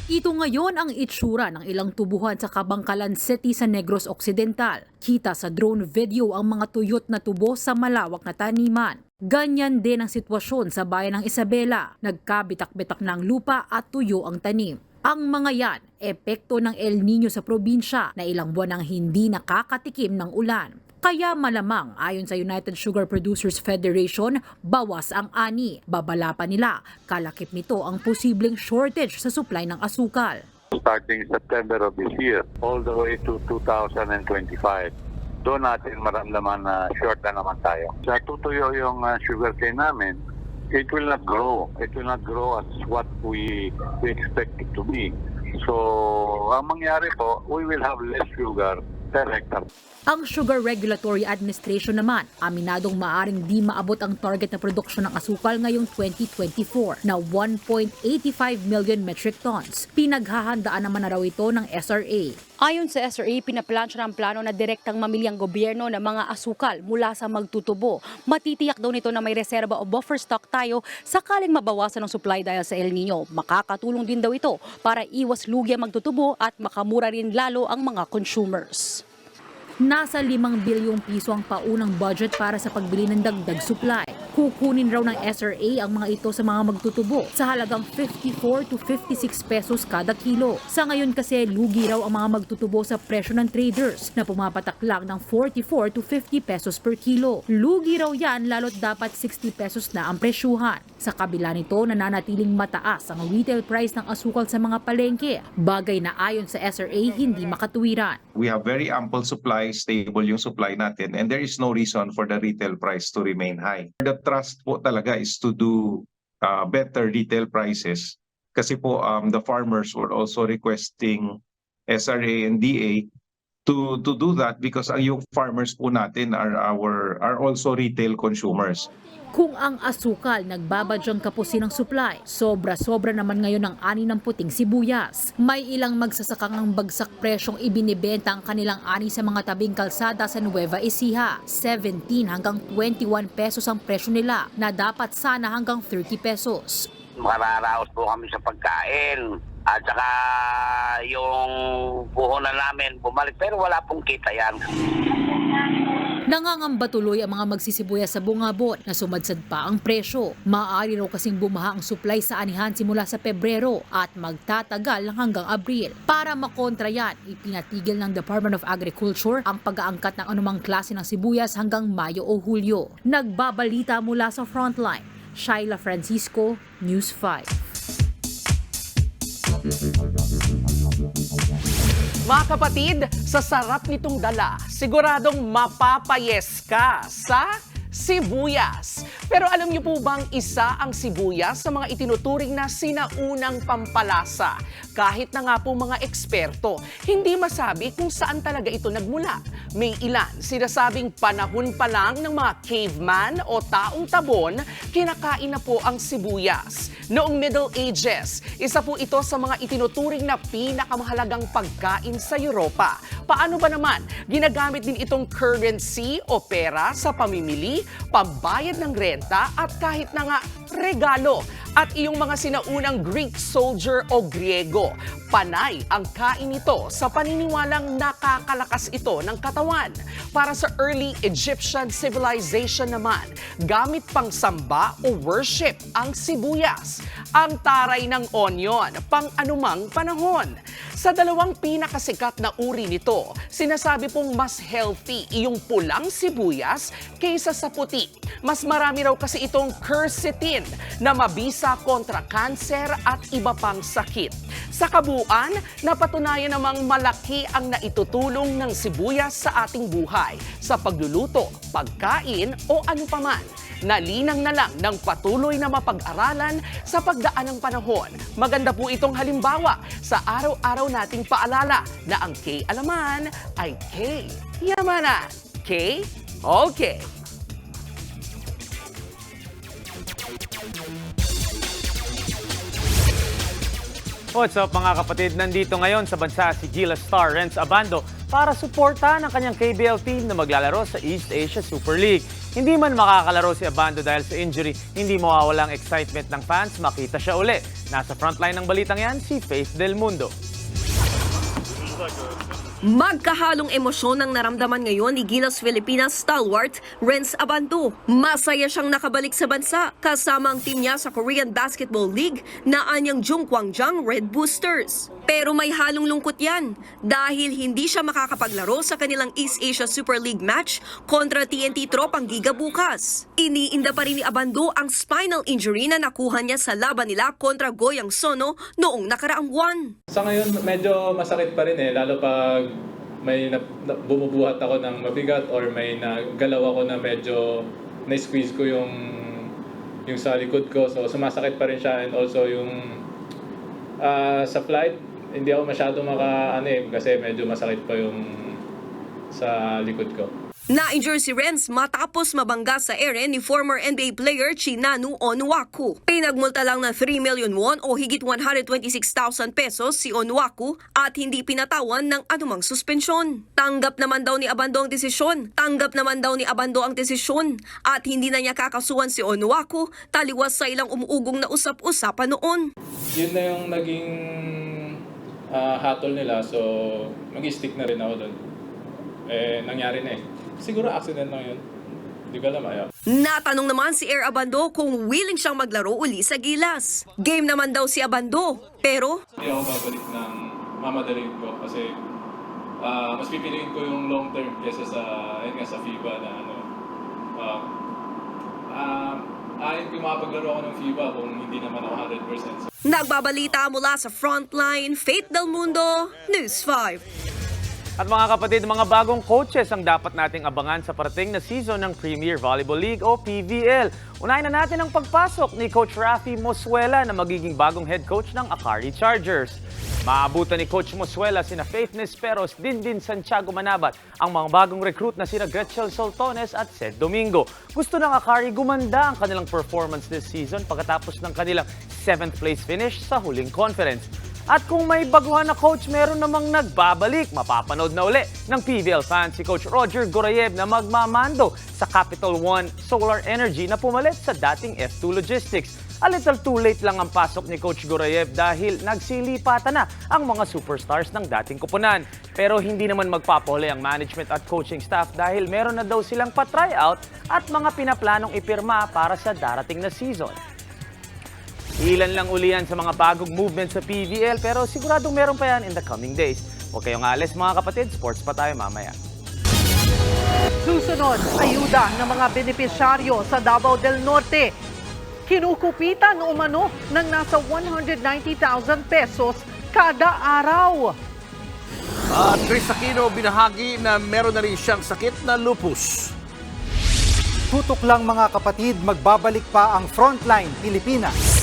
Ito ngayon ang itsura ng ilang tubuhan sa Kabangkalan City sa Negros Occidental. Kita sa drone video ang mga tuyot na tubo sa malawak na taniman. Ganyan din ang sitwasyon sa bayan ng Isabela. Nagkabitak-bitak ng lupa at tuyo ang tanim. Ang mga yan, epekto ng El Nino sa probinsya na ilang buwan nang hindi nakakatikim ng ulan. Kaya malamang ayon sa United Sugar Producers Federation, bawas ang ani. Babala pa nila, kalakip nito ang posibleng shortage sa supply ng asukal. Starting September of this year, all the way to 2025. Doon natin maramdaman na short na naman tayo. Sa tutuyo yung sugarcane namin, it will not grow. It will not grow as what we expect it to be. So, ang mangyari po, we will have less sugar per hectare. Ang Sugar Regulatory Administration naman, aminadong maaring di maabot ang target na produksyon ng asukal ngayong 2024 na 1.85 million metric tons. Pinaghahandaan naman na raw ito ng SRA. Ayon sa SRA, pinaplansya ng plano na direktang mamili ang gobyerno ng mga asukal mula sa magtutubo. Matitiyak daw nito na may reserba o buffer stock tayo sakaling mabawasan ang supply dahil sa El Nino. Makakatulong din daw ito para iwas lugi ang magtutubo at makamura rin lalo ang mga consumers. Nasa 5 bilyong piso ang paunang budget para sa pagbili ng dagdag supply. Kukunin raw ng SRA ang mga ito sa mga magtutubo sa halagang 54 to 56 pesos kada kilo. Sa ngayon kasi lugi raw ang mga magtutubo sa presyo ng traders na pumapatak lang ng 44 to 50 pesos per kilo. Lugi raw yan lalo't dapat 60 pesos na ang presyuhan. Sa kabila nito, nananatiling mataas ang retail price ng asukal sa mga palengke, bagay na ayon sa SRA hindi makatuwiran. We have very ample supply, stable yung supply natin, and there is no reason for the retail price to remain high. The trust po talaga is to do better retail prices kasi po the farmers were also requesting SRA and DA to do that because yung farmers po natin are also retail consumers. Kung ang asukal nagbabadyang kapusin ng supply, sobra-sobra naman ngayon ang ani ng puting sibuyas. May ilang magsasakang ang bagsak presyong ibinibenta ang kanilang ani sa mga tabing kalsada sa Nueva Ecija. 17 hanggang 21 pesos ang presyo nila na dapat sana hanggang 30 pesos. Mararaos po kami sa pagkain at saka yung puhunan namin bumalik pero wala pong kita yan. Nangangamba tuloy ang mga magsisibuyas sa bungabon na sumadsad pa ang presyo. Maaari raw kasing bumaha ang supply sa anihan simula sa Pebrero at magtatagal hanggang Abril. Para makontra yan, ipinatigil ng Department of Agriculture ang pag-aangkat ng anumang klase ng sibuyas hanggang Mayo o Hulyo. Nagbabalita mula sa Frontline, Shaila Francisco, News 5. Mga kapatid, sa sarap nitong dala, siguradong mapapayes ka sa sibuyas. Pero alam niyo po bang isa ang sibuyas sa mga itinuturing na sinaunang pampalasa? Kahit na nga po mga eksperto, hindi masabi kung saan talaga ito nagmula. May ilan sinasabing panahon pa lang ng mga caveman o taong tabon, kinakain na po ang sibuyas. Noong Middle Ages, isa po ito sa mga itinuturing na pinakamahalagang pagkain sa Europa. Paano ba naman? Ginagamit din itong currency o pera sa pamimili, pambayad ng renta at kahit na nga regalo. At iyong mga sinaunang Greek soldier o Griego, panay ang kain nito sa paniniwalang nakakalakas ito ng katawan. Para sa early Egyptian civilization naman, gamit pang samba o worship ang sibuyas. Ang taray ng onion, pang anumang panahon. Sa dalawang pinakasikat na uri nito, sinasabi pong mas healthy iyong pulang sibuyas kaysa sa puti. Mas marami raw kasi itong quercetin na mabisa kontra kanser at iba pang sakit. Sa kabuuan, napatunayan namang malaki ang naitutulong ng sibuyas sa ating buhay sa pagluluto, pagkain o ano paman. Nalinang na lang ng patuloy na mapag-aralan sa pagdaan ng panahon. Maganda po itong halimbawa sa araw-araw nating paalala na ang K-alaman ay K-yamanan. K? Okay. What's up mga kapatid? Nandito ngayon sa bansa si Gilas star Renz Abando para suportahan ang kanyang KBL team na maglalaro sa East Asia Super League. Hindi man makakalaro si Abando dahil sa injury, hindi mawawala ang excitement ng fans makita siya uli. Nasa frontline ng balitang yan, si Faith Del Mundo. Magkahalong emosyon ang naramdaman ngayon ni Gilas Pilipinas stalwart Renz Abando. Masaya siyang nakabalik sa bansa kasama ang team niya sa Korean Basketball League na anyang Jungkwangjang Red Boosters. Pero may halong lungkot yan dahil hindi siya makakapaglaro sa kanilang East Asia Super League match kontra TNT Tropang Giga bukas. Iniinda pa rin ni Abando ang spinal injury na nakuha niya sa laban nila kontra Goyang Sono noong nakaraang buwan. Sa ngayon, medyo masakit pa rin lalo pag may bumubuhat ako ng mabigat or may nagalaw ako na medyo na-squeeze ko yung sa likod ko. So sumasakit pa rin siya and also yung sa flight, hindi ako masyado kasi medyo masakit pa yung sa likod ko. Na-injure si Renz matapos mabangga sa ere ni former NBA player Chinanu Onuaku. Pinagmulta lang ng 3 million won o higit 126,000 pesos si Onuaku at hindi pinatawan ng anumang suspensyon. Tanggap naman daw ni Abando ang desisyon. At hindi na niya kakasuhan si Onuaku taliwas sa ilang umuugong na usap-usapan noon. Yun na yung naging hatol nila, so mag-stick na rin ako doon. Nangyari na Siguro accident lang yun. Hindi ko alam, ayaw. Natanong naman si Air Abando kung willing siyang maglaro uli sa Gilas. Game naman daw si Abando, pero hindi ako babalik ng mamadaliin ko kasi mas pipiliin ko yung long term kesa sa FIBA na ayaw ko makapaglaro ako ng FIBA kung hindi naman ako 100%. Nagbabalita mula sa Frontline, Faith Del Mundo, News 5. At mga kapatid, mga bagong coaches ang dapat nating abangan sa parating na season ng Premier Volleyball League o PVL. Unahin na natin ang pagpasok ni Coach Rafi Mosuela na magiging bagong head coach ng Akari Chargers. Maabutan ni Coach Mosuela sina Faith Nesperos, Dindin Santiago Manabat, ang mga bagong recruit na sina Gretchen Soltones at Sed Domingo. Gusto ng Akari gumanda ang kanilang performance this season pagkatapos ng kanilang 7th place finish sa huling conference. At kung may baguhan na coach, meron namang nagbabalik. Mapapanood na uli ng PBL fans si Coach Roger Gorayev na magmamando sa Capital One Solar Energy na pumalit sa dating F2 Logistics. A little too late lang ang pasok ni Coach Gurayev dahil nagsilipatan na ang mga superstars ng dating kupunan. Pero hindi naman magpapahuli ang management at coaching staff dahil meron na daw silang pa-tryout at mga pinaplanong ipirma para sa darating na season. Ilan lang uli yan sa mga bagong movement sa PVL pero siguradong meron pa yan in the coming days. Huwag kayong alis mga kapatid, sports pa tayo mamaya. Susunod, ayuda ng mga benepisyaryo sa Davao del Norte. Kinukupitan umano ng nasa 190,000 pesos kada araw. At Chris Aquino binahagi na meron na rin siyang sakit na lupus. Tutok lang mga kapatid, magbabalik pa ang Frontline Pilipinas.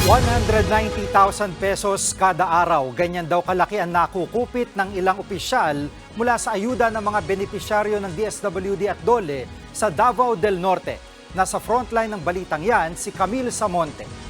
₱190,000 pesos kada araw. Ganyan daw kalaki ang nakukupit ng ilang opisyal mula sa ayuda ng mga benepisyaryo ng DSWD at DOLE sa Davao del Norte. Nasa frontline ng balitang yan si Camille Samonte.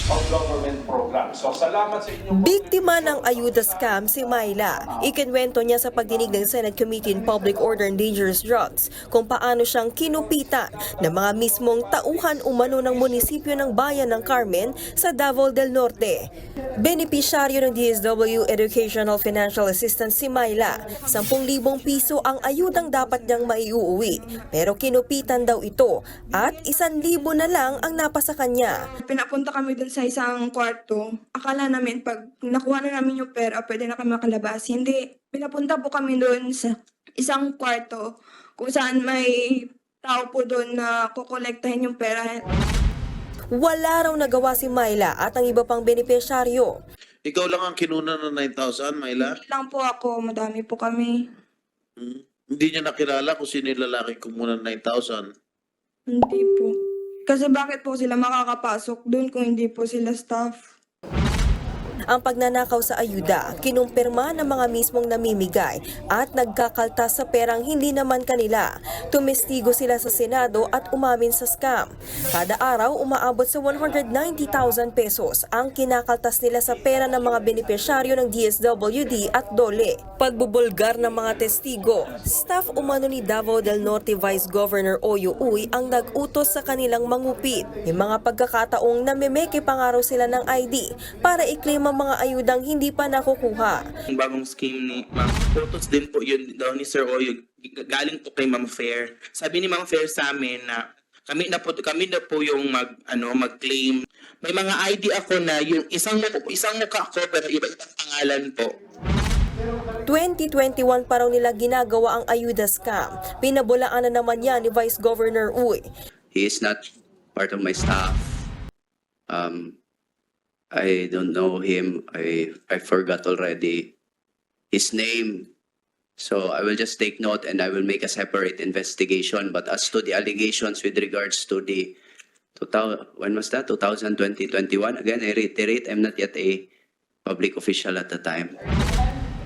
Government program. So salamat sa inyo. Biktima ng ayuda scam si Myla. Ikinwento niya sa pagdinig ng Senate Committee on Public Order and Dangerous Drugs kung paano siyang kinupitan ng mga mismong tauhan umano ng munisipyo ng bayan ng Carmen sa Davao del Norte. Benepisyaryo ng DSW Educational Financial Assistance si Myla. 10,000 piso ang ayudang dapat niyang maiuwi. Pero kinupitan daw ito at 1,000 na lang ang napasa kanya. Pinapunta kami dun sa isang kwarto. Akala namin pag nakuha na namin yung pera, pwede na kami makalabas. Hindi. Pinapunta po kami dun sa isang kwarto kung saan may tao po dun na kukolektahin yung pera. Wala raw nagawa si Myla at ang iba pang benepisyaryo. Ikaw lang ang kinuna ng 9,000, Myla? Hindi lang po ako. Madami po kami. Hindi niya nakilala kung sino yung lalaki kumuna ng 9,000? Hindi po. Kasi bakit po sila makakapasok dun kung hindi po sila staff? Ang pagnanakaw sa ayuda, kinumpirma ng mga mismong namimigay at nagkakaltas sa perang hindi naman kanila. Tumestigo sila sa Senado at umamin sa scam. Kada araw, umaabot sa 190,000 pesos ang kinakaltas nila sa pera ng mga benepisyaryo ng DSWD at DOLE. Pagbubulgar ng mga testigo, staff umano ni Davao del Norte Vice Governor Oyo Uy ang nag-utos sa kanilang mangupit. May mga pagkakataong namimeke pa nga raw sila ng ID para i-claim ang mga ayudang hindi pa nakukuha. Ang bagong scheme ni Ma'am, photos din po yun daw ni Sir Oyo, galing po kay Ma'am Fair. Sabi ni Ma'am Fair sa amin na kami na po yung mag-claim. May mga ID ako na yung isang mukha ko pero iba-ibang pangalan po. 2021 pa raw nila ginagawa ang ayuda scam. Pinabulaan na naman yan ni Vice Governor Uy. He is not part of my staff. I don't know him. I forgot already his name. So I will just take note and I will make a separate investigation. But as to the allegations with regards to the 2020-21, again, I reiterate, I'm not yet a public official at the time.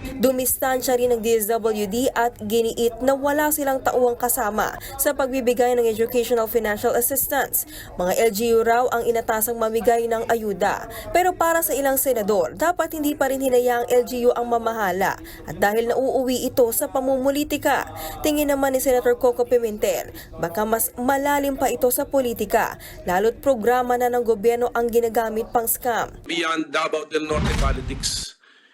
Dumistansya rin ng DSWD at giniit na wala silang tauang kasama sa pagbibigay ng educational financial assistance. Mga LGU raw ang inatasang mamigay ng ayuda. Pero para sa ilang senador, dapat hindi pa rin hinayaang LGU ang mamahala at dahil nauuwi ito sa pamumulitika. Tingin naman ni Senator Coco Pimentel, baka mas malalim pa ito sa politika, lalo't programa na ng gobyerno ang ginagamit pang scam. Beyond Davao del Norte politics.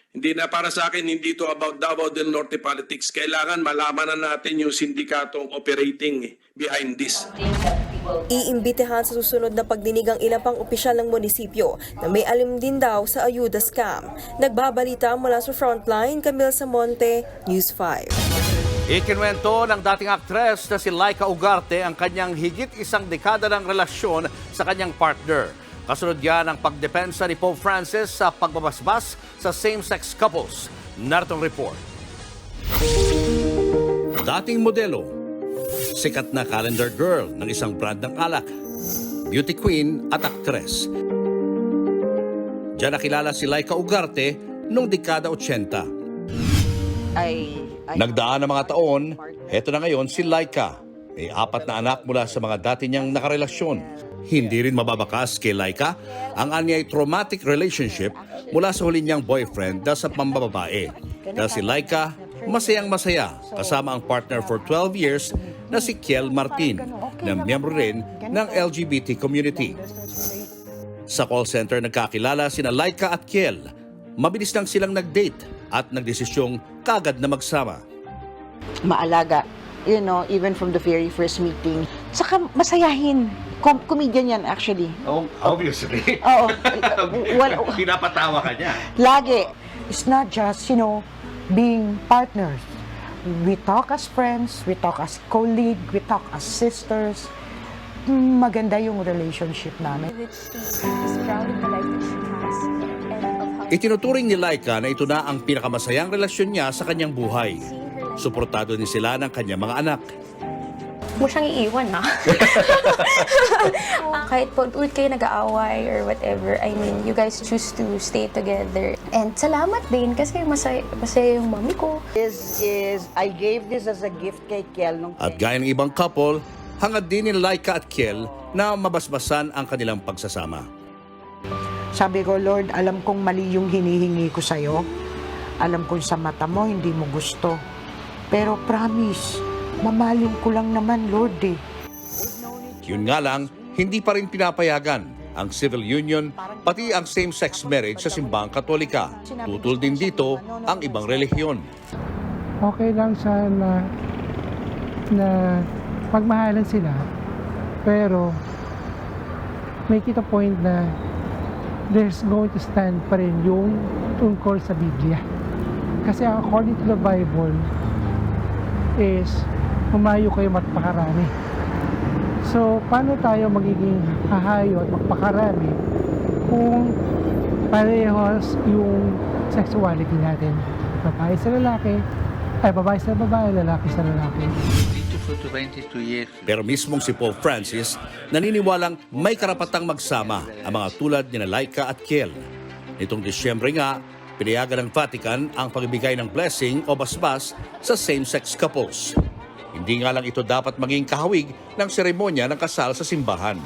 Hindi na para sa akin, hindi ito about Davao del Norte politics. Kailangan malaman na natin yung sindikatong operating behind this. Iimbitehan sa susunod na pagdinig ang ilang pang opisyal ng munisipyo na may alim din daw sa ayuda scam. Nagbabalita mula sa Frontline, Camille Samonte, News 5. Ikinwento ng dating aktres na si Laika Ugarte ang kanyang higit isang dekada ng relasyon sa kanyang partner. Kasunod yan ang pagdepensa ni Pope Francis sa pagbabasbas sa same-sex couples. Naritong report. Dating modelo, sikat na calendar girl ng isang brand ng alak, beauty queen at aktres. Diyan nakilala si Laika Ugarte noong dekada 80. Nagdaan ng mga taon, heto na ngayon si Laika. May 4 na anak mula sa mga dati niyang nakarelasyon. Hindi rin mababakas kay Laika ang anyay traumatic relationship mula sa huli niyang boyfriend na sa pambababae. Dahil si Laika, masayang-masaya kasama ang partner for 12 years na si Kiel Martin, na miyembro rin ng LGBT community. Sa call center nagkakilala sina Laika at Kiel. Mabilis lang silang nag-date at nagdesisyong kagad na magsama. Maalaga, even from the very first meeting. Saka masayahin. Comedian yan actually. Oh, obviously. Oo. Pinapatawa ka niya. Lagi. It's not just, being partners. We talk as friends, we talk as colleague, we talk as sisters. Maganda yung relationship namin. Itinuturing ni Laika na ito na ang pinakamasayang relasyon niya sa kanyang buhay. Suportado din sila ng kanyang mga anak. Mo siyang iiwan, ha? Kahit po ulit kayo nag-aaway or whatever, you guys choose to stay together. And salamat din kasi masaya yung mami ko. I gave this as a gift kay Kiel. At gaya ng ibang couple, hangad din ni Laika at Kiel na mabasbasan ang kanilang pagsasama. Sabi ko, Lord, alam kong mali yung hinihingi ko sa'yo. Alam kong sa mata mo, hindi mo gusto. Pero promise, mamahalin ko lang naman, Lord eh. Yun nga lang, hindi pa rin pinapayagan ang civil union pati ang same-sex marriage sa simbahang Katolika. Tutol din dito ang ibang relihiyon. Okay lang sana na pagmahalan sila, pero make it a point na there's going to stand pa rin yung tungkol sa Biblia. Kasi according to the Bible is humayo kayo magpakarami. So, paano tayo magiging hahayo at magpakarami kung parehas yung sexuality natin? Babae sa lalaki, babae sa babae, lalaki sa lalaki. Pero mismong si Pope Francis naniniwalang may karapatang magsama ang mga tulad ni Laika at Kiel. Nitong Disyembre nga, pinayagan ng Vatican ang pagbibigay ng blessing o basbas sa same-sex couples. Hindi nga lang ito dapat maging kahawig ng seremonya ng kasal sa simbahan.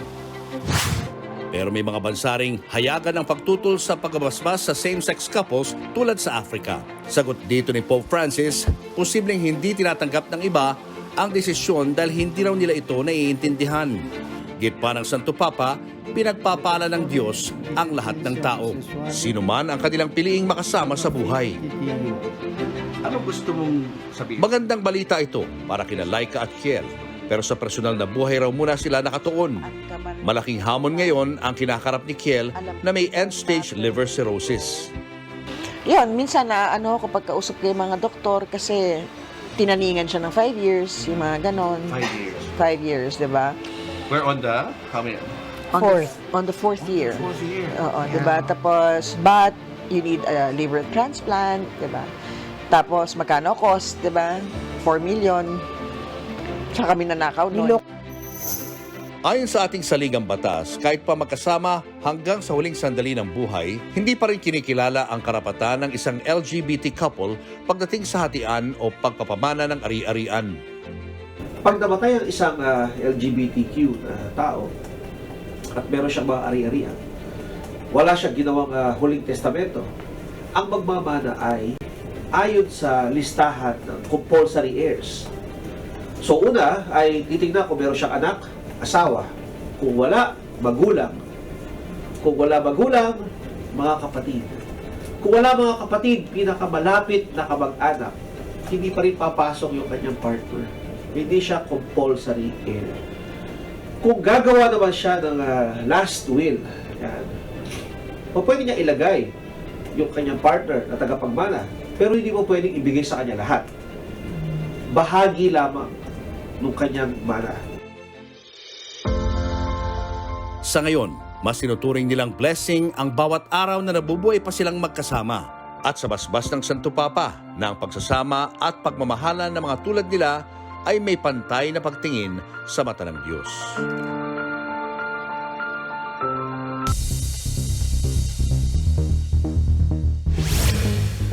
Pero may mga bansa ring hayagan ng pagtutol sa pagbabasbas sa same-sex couples tulad sa Africa. Sagot dito ni Pope Francis, posibleng hindi tinatanggap ng iba ang desisyon dahil hindi raw nila ito naiintindihan. Git pa ng Santo Papa, pinagpapala ng Diyos ang lahat ng tao. Sino man ang kanilang piliing makasama sa buhay. Ano gusto mong sabihin? Magandang balita ito para kina Laika at Kiel. Pero sa personal na buhay raw muna sila nakatuon. Malaking hamon ngayon ang kinakarap ni Kiel na may end-stage liver cirrhosis. Yan, minsan na kapag kausap ko yung mga doktor kasi tinaningan siya ng 5 years, yung mga ganon. 5 years. 5 years, di ba? We're on the, how many? On the fourth year. Fourth year. Oo, di ba? Tapos, but you need a liver transplant, di ba? Tapos, magkano cost, di ba? 4 million. Tsaka kami nanakaw nun. Ayon sa ating saligang batas, kahit pa magkasama hanggang sa huling sandali ng buhay, hindi pa rin kinikilala ang karapatan ng isang LGBT couple pagdating sa hatian o pagpapamana ng ari-arian. Pag namatay ang isang LGBTQ na tao at meron siyang mga ari-arian, wala siyang ginawang huling testamento, ang magmamana ay ayon sa listahan ng compulsory heirs. So una ay titignan kung meron siyang anak, asawa. Kung wala, magulang. Kung wala magulang, mga kapatid. Kung wala mga kapatid, pinakamalapit na kamag-anak, hindi pa rin papasok yung kanyang partner. Hindi siya compulsory heir. Kung gagawa naman siya ng last will, yan, pwede niya ilagay yung kanyang partner na tagapagmana, pero hindi mo pwedeng ibigay sa kanya lahat. Bahagi lamang ng kanyang mana. Sa ngayon, mas tinuturing nilang blessing ang bawat araw na nabubuhay pa silang magkasama at sa basbas ng Santo Papa na ang pagsasama at pagmamahalan ng mga tulad nila ay may pantay na pagtingin sa mata ng Diyos.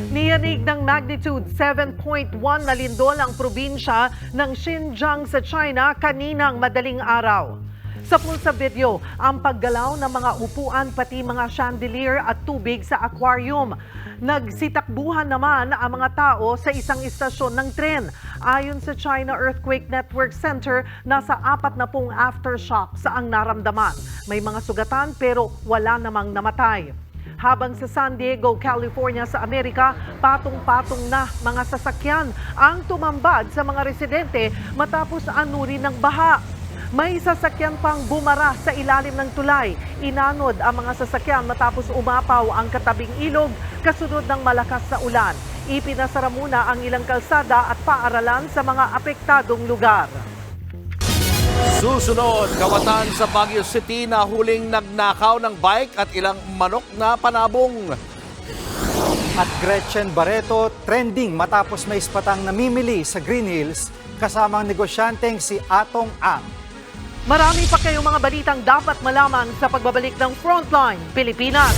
Niyanig ng magnitude 7.1 na lindol ang probinsya ng Xinjiang sa China kaninang madaling araw. Sa pulsa video, ang paggalaw ng mga upuan pati mga chandelier at tubig sa aquarium. Nagsitakbuhan naman ang mga tao sa isang istasyon ng tren. Ayon sa China Earthquake Network Center, nasa 40 aftershocks ang naramdaman. May mga sugatan pero wala namang namatay. Habang sa San Diego, California sa Amerika, patong-patong na mga sasakyan ang tumambad sa mga residente matapos anurin ng baha. May sasakyan pang bumara sa ilalim ng tulay. Inanod ang mga sasakyan matapos umapaw ang katabing ilog kasunod ng malakas na ulan. Ipinasara muna ang ilang kalsada at paaralan sa mga apektadong lugar. Susunod, kawatan sa Baguio City na huling nagnakaw ng bike at ilang manok na panabong. At Gretchen Barreto trending matapos may ispatang namimili sa Green Hills kasamang negosyanteng si Atong Ang. Marami pa kayong mga balitang dapat malaman sa pagbabalik ng Frontline Pilipinas.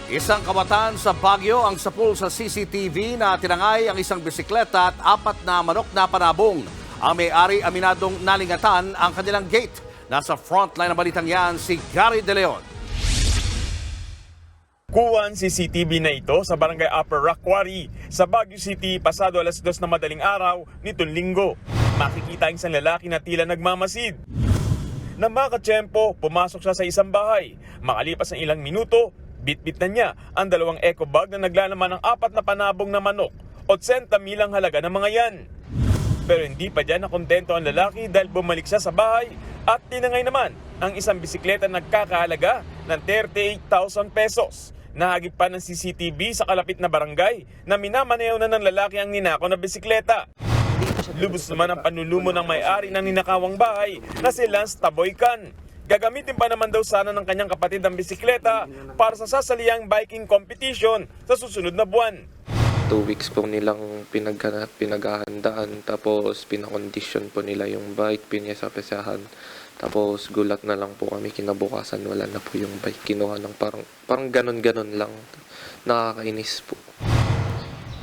Isang kawatan sa Baguio ang sapul sa CCTV na tinangay ang isang bisikleta at 4 na manok na panabong. Ang may-ari aminadong nalingatan ang kanilang gate. Nasa frontline ng balitang yan si Gary De Leon. Kuha ang CCTV na ito sa Barangay Upper Rock Quarry sa Baguio City pasado alas 2 na madaling araw nitong linggo. Makikita ang isang lalaki na tila nagmamasid. Nang makatsyempo, pumasok siya sa isang bahay. Makalipas ng ilang minuto, bitbit na niya ang 2 eco bag na naglalaman ng 4 na panabong na manok. 80,000 ang halaga ng mga yan. Pero hindi pa dyan nakontento ang lalaki dahil bumalik siya sa bahay at tinangay naman ang isang bisikleta nagkakahalaga ng 38,000 pesos. Nahagip pa ng CCTV sa kalapit na barangay na minamaneho na ng lalaki ang ninakaw na bisikleta. Lubos naman ang panlulumo ng may-ari ng ninakawang bahay na si Lance Taboycan. Gagamitin pa naman daw sana ng kanyang kapatid ang bisikleta para sa sasaliang biking competition sa susunod na buwan. 2 weeks po nilang pinaghahandaan, tapos pinakondisyon po nila yung bike, pinyasapesahan. Tapos gulat na lang po kami, kinabukasan wala na po yung bike. Kinuha ng parang ganon-ganon lang. Nakakainis po.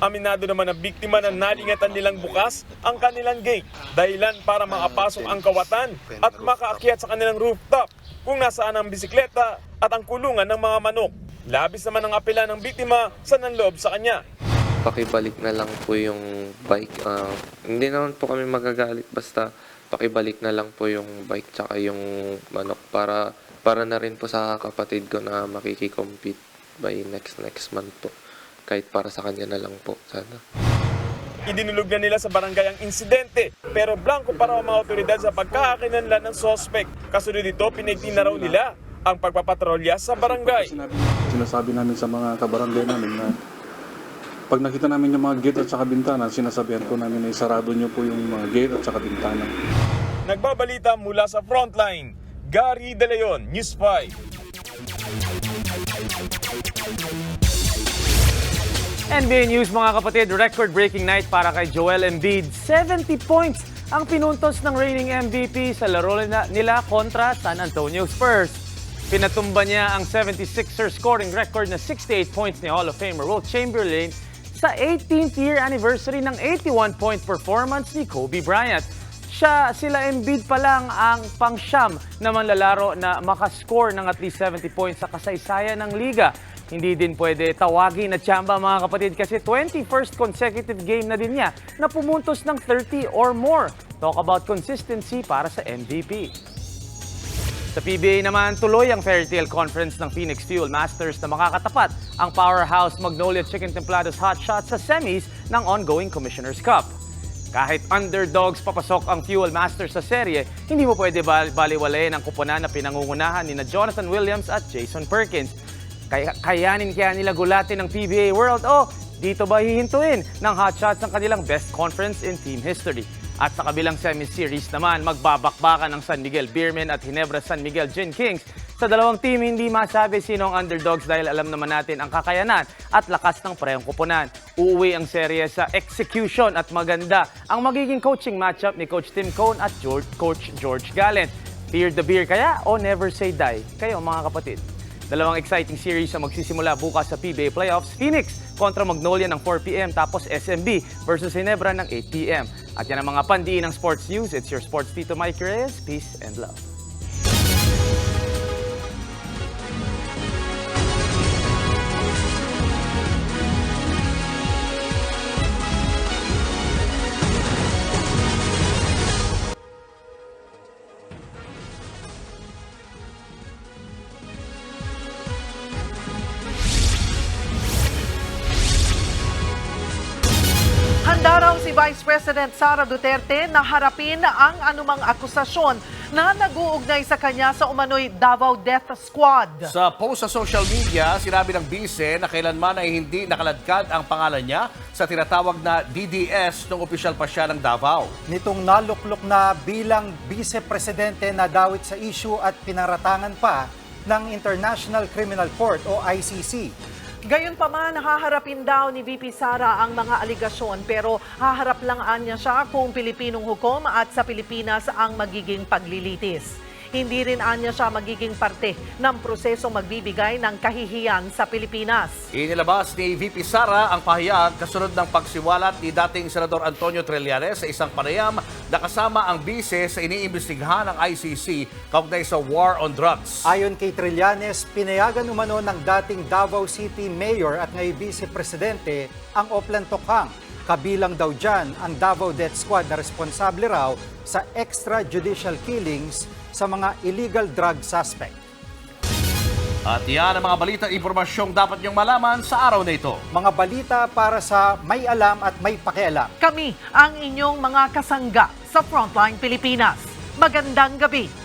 Aminado naman ang biktima na nalingatan nilang bukas ang kanilang gate. Dahilan para makapasok ang kawatan at makaakyat sa kanilang rooftop kung nasaan ang bisikleta at ang kulungan ng mga manok. Labis naman ang apela ng biktima sa nanloob sa kanya. Pakibalik na lang po yung bike. Hindi naman po kami magagalit, basta pakibalik na lang po yung bike tsaka yung manok para na rin po sa kapatid ko na makikikompete by next month po. Kahit para sa kanya na lang po, sana. Idinulog na nila sa barangay ang insidente, pero blanco pa raw ang mga otoridad sa pagkakakinanlan ng sospek. Kasunod dito, pinigtin na raw nila ang pagpapatrolya sa barangay. Sinasabi namin sa mga kabarangay namin na pag nakita namin yung mga gate at saka bintana, sinasabihan po namin na isarado nyo po yung mga gate at saka bintana. Nagbabalita mula sa Frontline, Gary De Leon, News 5. NBA News mga kapatid, record-breaking night para kay Joel Embiid. 70 points ang pinuntos ng reigning MVP sa laro nila kontra San Antonio Spurs. Pinatumba niya ang 76er scoring record na 68 points ni Hall of Famer Wilt Chamberlain sa 18th year anniversary ng 81-point performance ni Kobe Bryant. Sila Embiid pa lang ang pang-siyam na manlalaro na makascore ng at least 70 points sa kasaysayan ng liga. Hindi din pwede tawagin na tsamba mga kapatid kasi 21st consecutive game na din niya na pumuntos ng 30 or more. Talk about consistency para sa MVP. Sa PBA naman, tuloy ang Fairy Tale Conference ng Phoenix Fuel Masters na makakatapat ang powerhouse Magnolia Chicken Templados Hotshot sa semis ng ongoing Commissioner's Cup. Kahit underdogs papasok ang Fuel Masters sa serye, hindi mo pwede baliwalayin ang kuponan na pinangungunahan ni Jonathan Williams at Jason Perkins. Kayanin kaya nila gulatin ng PBA World o dito ba hihintuin ng Hotshots ang kanilang best conference in team history? At sa kabilang semi-series naman, magbabakbakan ng San Miguel Beermen at Ginebra San Miguel Gin Kings. Sa dalawang team, hindi masabi sino ang underdogs dahil alam naman natin ang kakayanan at lakas ng parehong kuponan. Uuwi ang serye sa execution at maganda ang magiging coaching matchup ni Coach Tim Cone at Coach George Gallant. Fear the Beer kaya o Never Say Die? Kayo mga kapatid. Dalawang exciting series ang magsisimula bukas sa PBA Playoffs. Phoenix kontra Magnolia ng 4 p.m. tapos SMB versus Ginebra ng 8 p.m. At yan ang mga pandiin ng sports news. It's your sports Tito Mike Reyes. Peace and love. Handa raw si Vice President Sara Duterte na harapin ang anumang akusasyon na nag-uugnay sa kanya sa umano'y Davao Death Squad. Sa post sa social media, sinabi ng bise na kailanman ay hindi nakaladkad ang pangalan niya sa tinatawag na DDS nung opisyal pa siya ng Davao. Nitong naluklok na bilang vice-presidente na dawit sa issue at pinaratangan pa ng International Criminal Court o ICC. Gayunpaman, haharapin daw ni VP Sara ang mga aligasyon pero haharap lang niya siya kung Pilipinong hukom at sa Pilipinas ang magiging paglilitis. Hindi rin anya siya magiging parte ng prosesong magbibigay ng kahihiyan sa Pilipinas. Inilabas ni VP Sara ang pahayag kasunod ng pagsiwalat ni dating Senador Antonio Trillanes sa isang panayam na kasama ang bise sa iniimbestigahan ng ICC kaugnay sa war on drugs. Ayon kay Trillanes, pinayagan umano ng dating Davao City Mayor at ngayon Vice Presidente ang Oplan Tokhang. Kabilang daw dyan ang Davao Death Squad na responsable raw sa extrajudicial killings sa mga illegal drug suspect. At yan ang mga balita at impormasyong dapat niyong malaman sa araw na ito. Mga balita para sa may alam at may pakialam. Kami ang inyong mga kasangga sa Frontline Pilipinas. Magandang gabi.